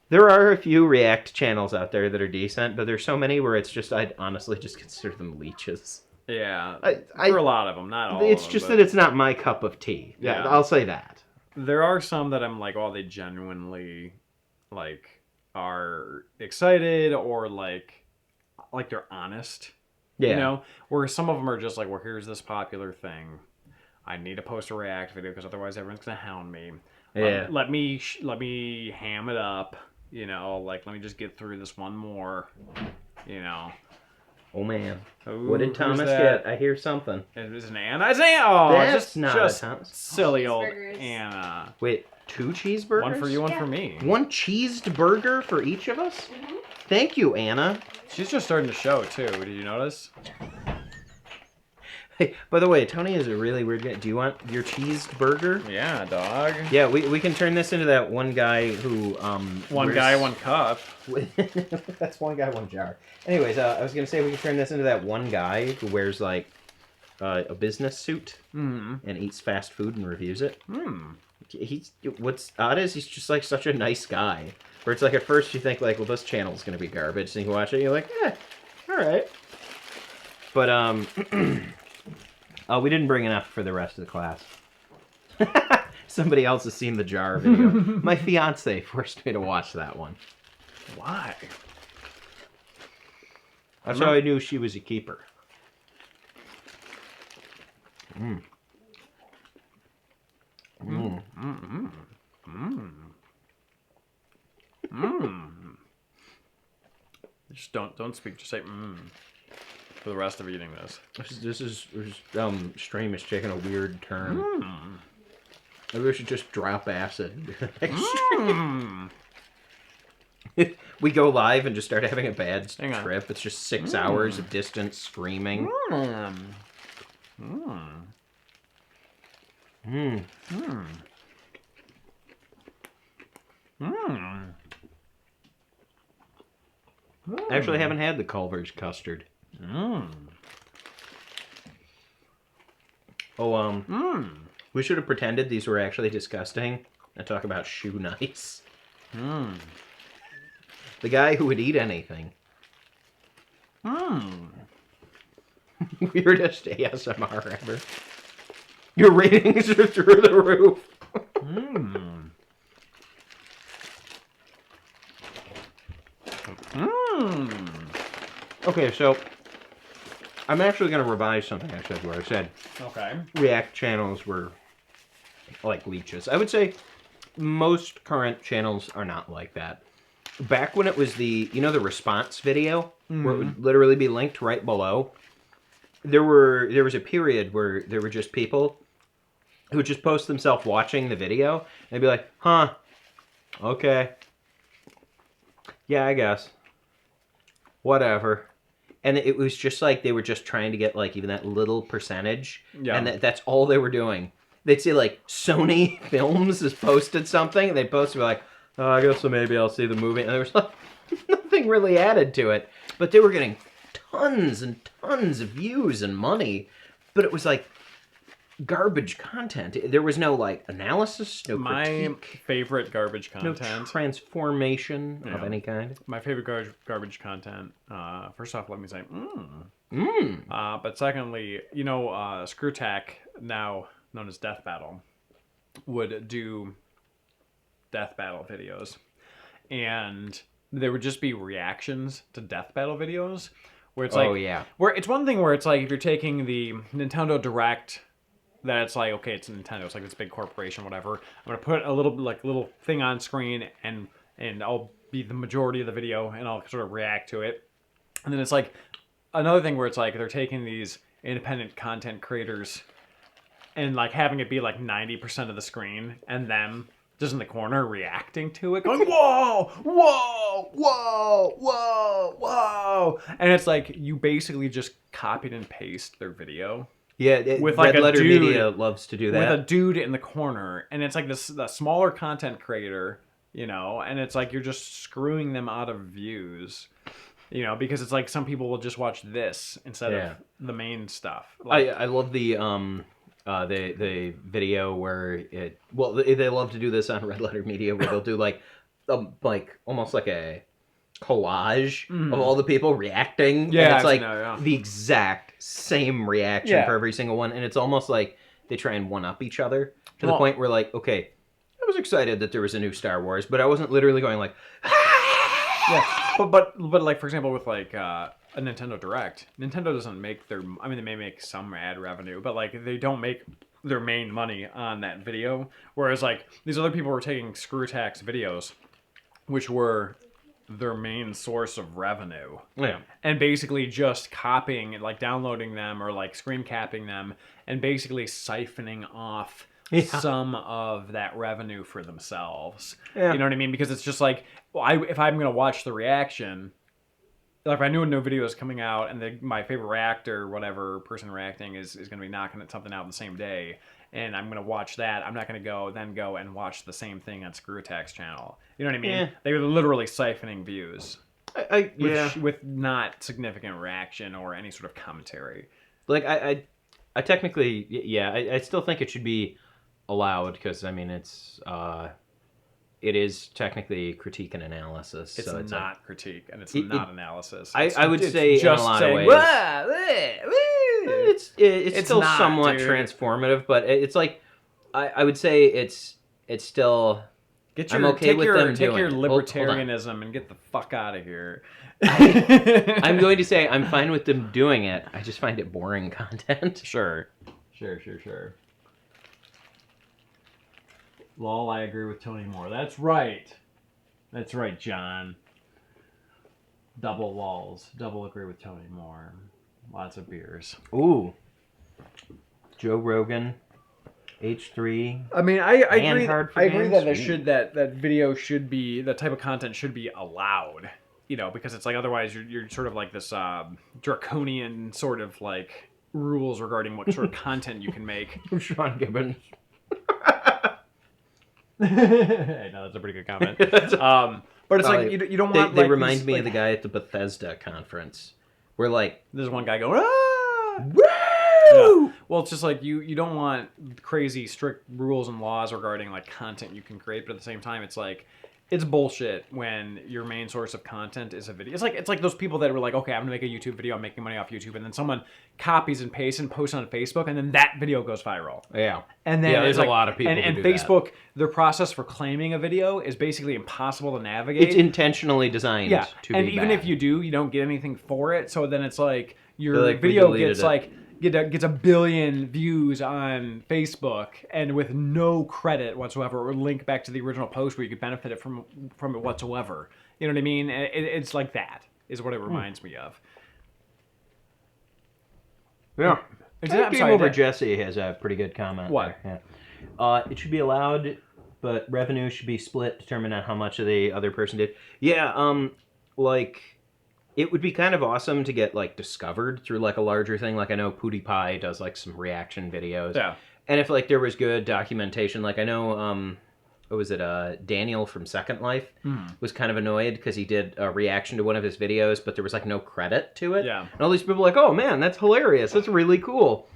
There are a few React channels out there that are decent, but there's so many where it's just I'd honestly just consider them leeches. Yeah, I for a lot of them, not all. It's of them, just but that it's not my cup of tea. Yeah, Yeah. I'll say that. there are some that I'm like, oh, they genuinely like are excited or like they're honest. Yeah. You know, where some of them are just like, well, here's this popular thing. I need to post a React video because otherwise everyone's gonna hound me. Yeah. Let me ham it up. You know, like let me just get through this one more. You know. Oh man. Ooh, What did who's Thomas that? get? I hear something. It was an Anna. It's Anna. Oh, That's just not a Thomas. silly old Cheeseburgers. Anna. Wait, 2 cheeseburgers? One for you, one Yeah. for me. 1 cheesed burger for each of us? Thank you, Anna. She's just starting to show too. Did you notice? Hey, by the way, Tony is a really weird guy. Do you want your cheesed burger? Yeah, dog. Yeah, we can turn this into that one guy who One wears- guy, one cup. That's one guy, one jar. Anyways, I was gonna say we can turn this into that one guy who wears like a business suit Hmm. and eats fast food and reviews it. Hmm. He's what's odd is he's just like such a nice guy. Where it's like at first you think like, well, this channel's gonna be garbage, and you watch it, and you're like, all right. But we didn't bring enough for the rest of the class. Somebody else has seen the jar video. My fiance forced me to watch that one. Why? That's how I knew she was a keeper. Mm. Mm. Mm. Mm. Mm. Just don't speak. Just say mm for the rest of eating this. This is stream is taking a weird turn. Mm. Maybe we should just drop acid. Mm. We go live and just start having a bad Hang on. trip. It's just 6 hours of distant screaming. Mm. Mm. Mm. Mm. Mm. I actually haven't had the Culver's custard. Mm. Oh, Mm. we should have pretended these were actually disgusting and talk about shoe nice. Mm. The guy who would eat anything. Mm. Weirdest ASMR ever. Your ratings are through the roof. Mm. Mm. Okay, so I'm actually going to revise something I said where I said Okay. React channels were like leeches. I would say most current channels are not like that. Back when it was the response video, where it would literally be linked right below, there was a period where there were just people who would just post themselves watching the video, and they'd be like, huh, okay, yeah, I guess, whatever. And it was just like they were just trying to get like even that little percentage, Yeah. and that's all they were doing. They'd see like Sony Films has posted something, and they'd post to be like, oh, I guess so maybe I'll see the movie. And there was like nothing really added to it, but they were getting tons and tons of views and money, but it was like garbage content. There was no like analysis, no My critique, favorite garbage no content. transformation of Yeah. any kind. My favorite garbage content. First off, let me say, but secondly, ScrewTac, now known as Death Battle, would do Death Battle videos, and there would just be reactions to Death Battle videos, where it's like, Oh, yeah. where it's one thing where it's like if you're taking the Nintendo Direct. That it's like, okay, it's Nintendo, it's like this big corporation, whatever. I'm gonna put a little thing on screen, and I'll be the majority of the video, and I'll sort of react to it. And then it's like another thing where it's like they're taking these independent content creators, and like having it be like 90% of the screen, and them just in the corner reacting to it, going whoa, whoa, whoa, whoa, whoa, and it's like you basically just copied and paste their video. Yeah, with Red like a Letter dude, Media loves to do that. with a dude in the corner, and it's like the smaller content creator, you know, and it's like you're just screwing them out of views, you know, because it's like some people will just watch this instead of the main stuff. Like, I love the video where they love to do this on Red Letter Media where they'll do like almost like a collage of all the people reacting. Yeah, and it's like the exact same reaction for every single one, and it's almost like they try and one up each other to the point where like, okay, I was excited that there was a new Star Wars, but I wasn't literally going like but like for example with like a Nintendo Direct, Nintendo doesn't make their, I mean they may make some ad revenue, but like they don't make their main money on that video, whereas like these other people were taking Screwtax videos, which were their main source of revenue, and basically just copying, like downloading them or like screen capping them, and basically siphoning off some of that revenue for themselves. You know what I mean? Because it's just like, well, if I'm gonna watch the reaction, like if I knew a new video is coming out and my favorite reactor, whatever person reacting is gonna be knocking something out the same day, and I'm gonna watch that, I'm not gonna go and watch the same thing on Screwtax channel. You know what I mean? They were literally siphoning views. With not significant reaction or any sort of commentary. Like I technically, I still think it should be allowed because I mean it is technically critique and analysis. It's so it's not like, critique and it's not analysis. I would say just in a lot of ways. It's still not, somewhat dude. transformative, but it's like I would say it's still. I'm okay with them take doing your it. libertarianism and get the fuck out of here. I'm going to say I'm fine with them doing it. I just find it boring content. Sure. Lol, I agree with Tony Moore. That's right, John. Double lols. Double agree with Tony Moore. Lots of beers. Ooh. Joe Rogan. H3. I mean, I agree. I agree Hard4Games. that video should be, that type of content should be allowed. You know, because it's like otherwise you're sort of like this draconian sort of like rules regarding what sort of content you can make. Sean Gibbons. Hey, no, that's a pretty good comment. But it's like you don't want. They like, remind these, me like, of the guy at the Bethesda conference, where like there's one guy going, ah! woo! Yeah. Well, it's just like you don't want crazy strict rules and laws regarding like content you can create, but at the same time, it's like it's bullshit when your main source of content is a video. It's like those people that were like, okay, I'm gonna make a YouTube video, I'm making money off YouTube, and then someone copies and pastes and posts on Facebook, and then that video goes viral. Yeah. And then there's it's like, a lot of people. And who do Facebook, their process for claiming a video is basically impossible to navigate. It's intentionally designed. Yeah, to and be even bad. if you do, you don't get anything for it. So then it's like your Like, we video deleted gets it. like gets a billion views on Facebook, and with no credit whatsoever, or link back to the original post where you could benefit it from it whatsoever. You know what I mean? It's like that is what it reminds me of. Yeah. I'm Game sorry, Over that- Jesse has a pretty good comment. What? There. Yeah. It should be allowed, but revenue should be split, determined on how much of the other person did. Yeah. Like, it would be kind of awesome to get like discovered through like a larger thing. Like I know PewDiePie does like some reaction videos. Yeah. And if like there was good documentation, like I know, what was it? Daniel from Second Life was kind of annoyed because he did a reaction to one of his videos, but there was like no credit to it. Yeah. And all these people were like, oh man, that's hilarious. That's really cool.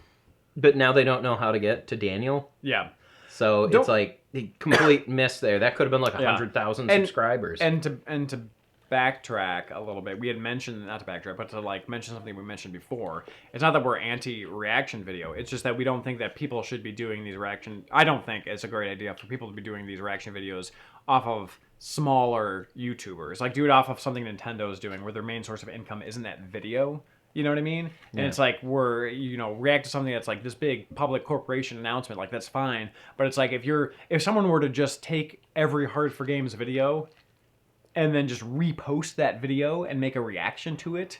But now they don't know how to get to Daniel. Yeah. So it's like the complete miss there. That could have been like 100,000 And- subscribers. And to backtrack a little bit, we had mentioned, not to backtrack, but to like mention something we mentioned before. It's not that we're anti-reaction video. It's just that we don't think that people should be doing these I don't think it's a great idea for people to be doing these reaction videos off of smaller YouTubers. Like do it off of something Nintendo is doing where their main source of income isn't that video. You know what I mean? And it's like we're, react to something that's like this big public corporation announcement, like that's fine. But it's like if someone were to just take every Hard4Games video and then just repost that video and make a reaction to it,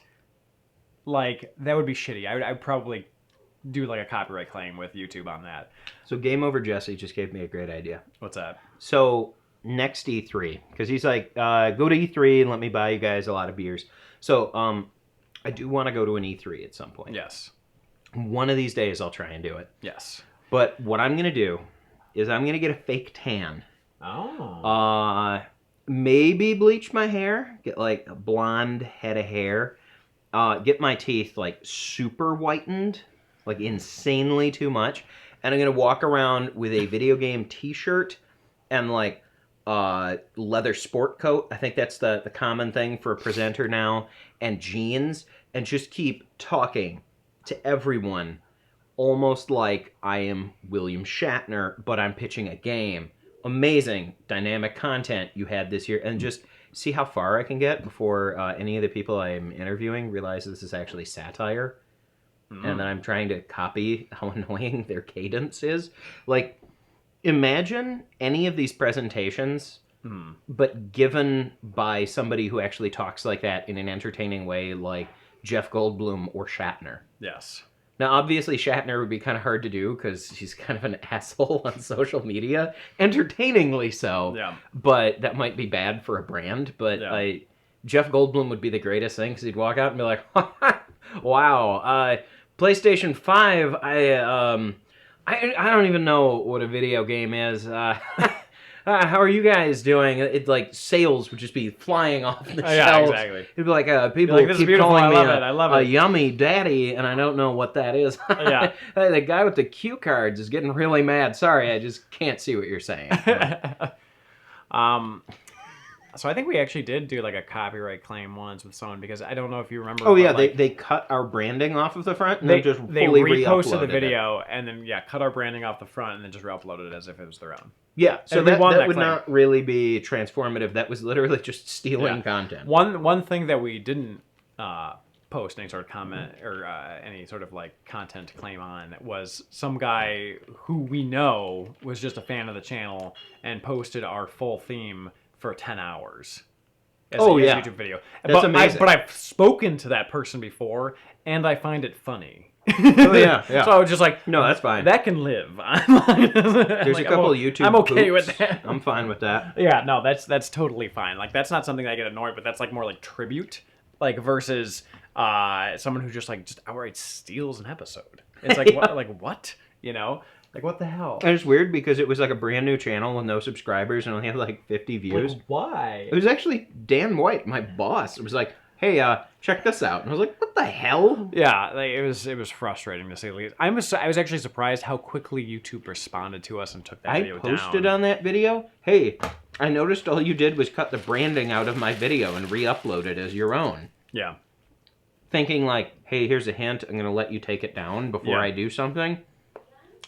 like that would be shitty. I'd probably do like a copyright claim with YouTube on that. So Game Over Jesse just gave me a great idea. What's that? So next E3, because he's like, go to E3 and let me buy you guys a lot of beers. So I do want to go to an E3 at some point. Yes. One of these days I'll try and do it. Yes. But what I'm going to do is I'm going to get a fake tan. Oh. Maybe bleach my hair, get like a blonde head of hair, get my teeth like super whitened, like insanely too much, and I'm gonna walk around with a video game T-shirt and like leather sport coat. I think that's the common thing for a presenter now, and jeans, and just keep talking to everyone, almost like I am William Shatner, but I'm pitching a game. Amazing dynamic content you had this year, and just see how far I can get before any of the people I'm interviewing realize this is actually satire, and that I'm trying to copy how annoying their cadence is. Like, imagine any of these presentations, but given by somebody who actually talks like that in an entertaining way, like Jeff Goldblum or Shatner. Yes. Now, obviously, Shatner would be kind of hard to do because he's kind of an asshole on social media, entertainingly so. Yeah. But that might be bad for a brand. But Yeah. Jeff Goldblum would be the greatest thing because he'd walk out and be like, "Wow, PlayStation 5. I don't even know what a video game is. How are you guys doing?" It's like sales would just be flying off the Yeah, shelves. exactly. It'd be like people Like, "This is keep beautiful, calling I me love it, I love a it." yummy daddy, and I don't know what that is. Yeah. Hey, the guy with the cue cards is getting really mad. Sorry, I just can't see what you're saying. So I think we actually did do like a copyright claim once with someone, because I don't know if you remember. Oh yeah, but, like, they cut our branding off of the front and they just they fully reposted the re-uploaded it. video and then cut our branding off the front and then just re-uploaded it as if it was their own. Yeah, so And we that won that would claim. not really be transformative. That was literally just stealing Yeah. content. One thing that we didn't post any sort of comment or any sort of like content claim on was some guy who we know was just a fan of the channel and posted our full theme for 10 hours. As Oh, a yeah. YouTube video. That's amazing. But I've spoken to that person before, and I find it funny. Oh, yeah. So I was just like, No, that's fine. that can live. There's a couple of YouTube I'm okay poops. with that. I'm fine with that. Yeah, no, that's totally fine. Like, that's not something I get annoyed, but that's like more like tribute, like versus someone who just outright steals an episode. It's like Yeah. what? You know, like what the hell? And it's weird because it was like a brand new channel with no subscribers and only had like 50 views. Like, why? It was actually Dan White, my boss. It was like, "Hey, check this out." And I was like, "What the hell?" Yeah, like, it was frustrating to say the least. I was actually surprised how quickly YouTube responded to us and took that video down. I posted on that video, "Hey, I noticed all you did was cut the branding out of my video and re-upload it as your own." Yeah. Thinking like, "Hey, here's a hint. I'm going to let you take it down before Yeah. I do something."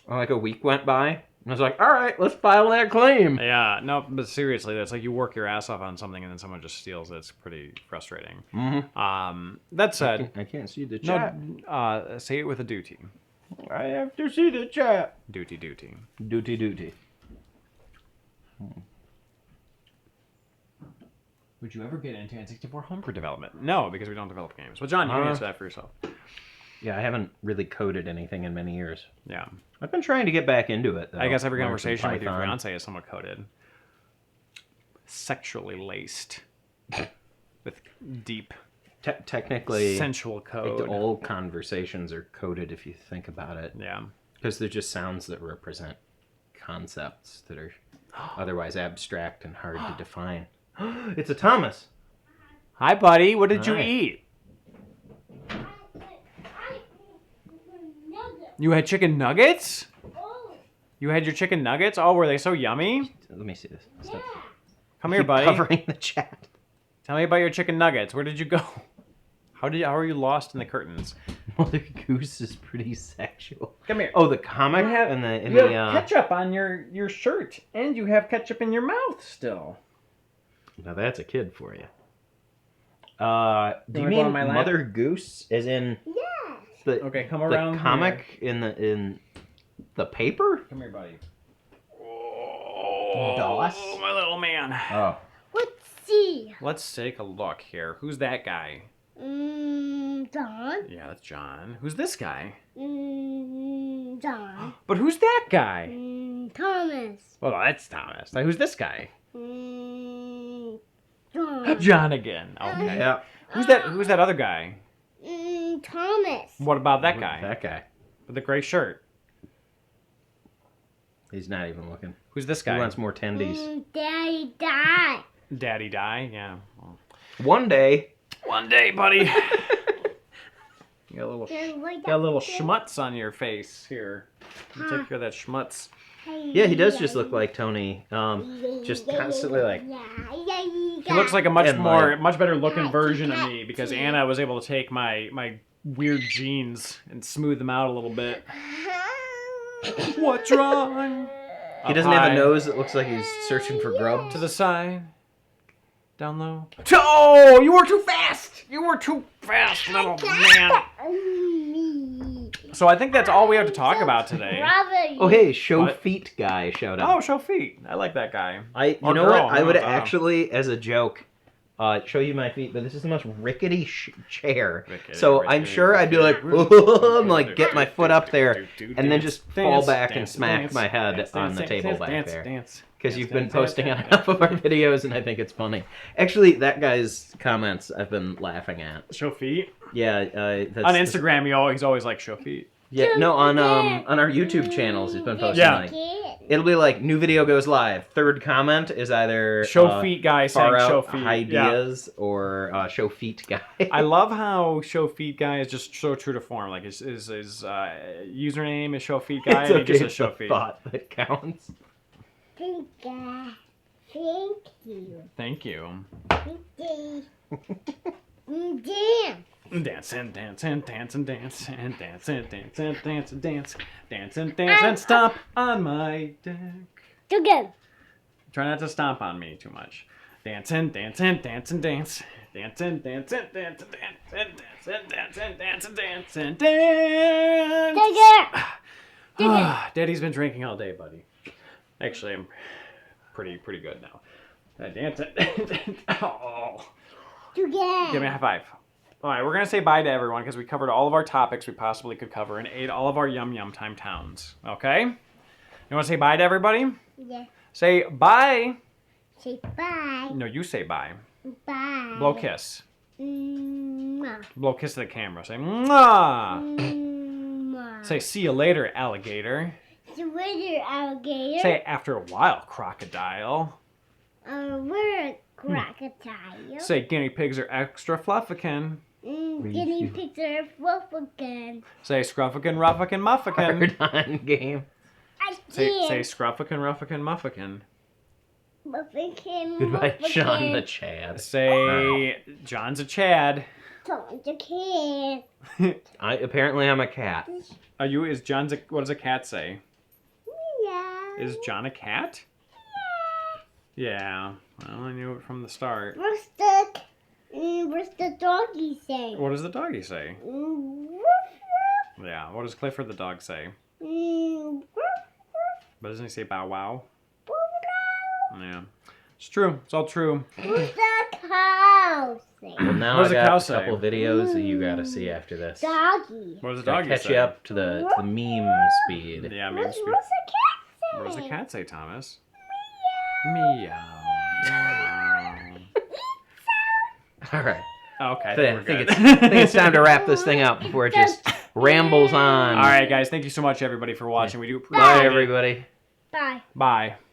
Like a week went by, and I was like, "All right, let's file that claim." Yeah, no, but seriously, that's like you work your ass off on something and then someone just steals it. It's pretty frustrating. Mm-hmm. That said, I can't see the chat. no, say it with a duty. I have to see the chat. Duty. Duty. Would you ever get into N64 homebrew development? No, because we don't develop games. Well, John, you can answer that for yourself. Yeah, I haven't really coded anything in many years. Yeah. I've been trying to get back into it, though. I guess every Learn some conversation with your Python. fiance is somewhat coded. Sexually laced. With deep, Technically, sensual like, code. all conversations are coded if you think about it. Yeah. Because they're just sounds that represent concepts that are otherwise abstract and hard to define. It's a Thomas. Hi, buddy. What did you Hi. eat? I nugget. You had chicken nuggets? Oh, You had your chicken nuggets? Oh, were they so yummy? Let me see this. yeah. Come here, Keep buddy. covering the chat. Tell me about your chicken nuggets. Where did you go? How are you lost in the curtains? Mother Goose is pretty sexual. Come here. Oh, the comic and You have ketchup on your shirt, and you have ketchup in your mouth still. Now that's a kid for you. Do you wanna go mean on my lap? Mother Goose, as in Yeah. the Okay, come around the comic in the paper? Come here, buddy. DOS? Oh, my little man. Oh, Let's see. Let's take a look here. Who's that guy? Don. Yeah, that's John. Who's this guy? John. But who's that guy? Thomas. Well, that's Thomas. Like, who's this guy? John. John again. Okay. Yeah. Who's that other guy? Thomas. What about that guy? That guy. With the gray shirt. He's not even looking. Who's this He guy? wants more tendies. Daddy died. Daddy die? Yeah. Well, One day. one day, buddy. You got a little, Like got a little schmutz on your face here. You take care of that schmutz. Yeah, he does just look like Tony. Just constantly like. He looks like a much And much better looking version of me because Anna was able to take my weird genes and smooth them out a little bit. What's wrong? He doesn't have a nose that looks like he's searching for grubs. To the side. Down low. Oh, you were too fast! You were too fast, little man. So I think that's all we have to talk about today. Oh, hey, show What? feet guy showed up. Oh, show feet. I like that guy. You Or know girl, what? I would I don't know. actually, as a joke, show you my feet, but this is the most rickety chair. Rickety, So I'm rickety, sure I'd be like, and like get my foot up there, and then just fall back and smack my head on the table back there. Because you've been posting on enough of our videos, and I think it's funny. Actually, that guy's comments I've been laughing at. Show feet. Yeah, that's, On Instagram, he's always like show feet. Yeah, no, on our YouTube channels, he's been posting Yeah. like. It'll be like new video goes live. Third comment is either Show feet guy saying far show out feet. ideas or show feet guy. I love how show feet guy is just so true to form. Like his username is show feet guy, It's and he just okay, says show the feet. thought that counts. Thank you. Thank you. Damn. Dance and dance and dance and dance and dance and dance and dance and dance, dance and dance and stomp on my deck. Again. Try not to stomp on me too much. Dance and dance and dance and dance. Dance and dance and dance and dance and dance and dance and dance and dance and dance. Again. Daddy's been drinking all day, buddy. Actually, I'm pretty good now. Dance it. Oh. Again. Give me a high five. All right, we're going to say bye to everyone because we covered all of our topics we possibly could cover and ate all of our Yum Yum Time towns. Okay? You want to say bye to everybody? Yeah. Say bye. Say bye. No, you say bye. Bye. Blow kiss. Mwah. Blow kiss to the camera. Say mwah. Mwah. Say see you later, alligator. See you later, alligator. Say after a while, crocodile. We're a crocodile. Say guinea pigs are extra fluffican. Guinea pigs are fluff again. Say scruffican, ruffican, muffican. Hard on game. I Say can't. scruffican, ruffican, muffican. Muffican. Goodbye, Muffican. Sean the Chad. Say John's a Chad. Don't you can't. Apparently I'm a cat. Are you? Is John's a? What does a cat say? Yeah. Is John a cat? Yeah. Well, I knew it from the start. What's the doggy say? What does the doggy say? Woof, Yeah. What does Clifford the dog say? woof. But doesn't he say bow wow? Yeah. It's true. It's all true. What's the cow say? Well, now What does I the got cow a say? couple videos that you gotta see after this. Doggy. What does the Gotta doggy catch say? you up to the meme speed. Yeah, maybe. What's the cat say? What does the cat say, Thomas? Meow. All right. Okay. I we're think good. it's time to wrap this thing up before it just rambles on. All right, guys. Thank you so much, everybody, for watching. We do appreciate Bye, it. everybody. Bye. Bye.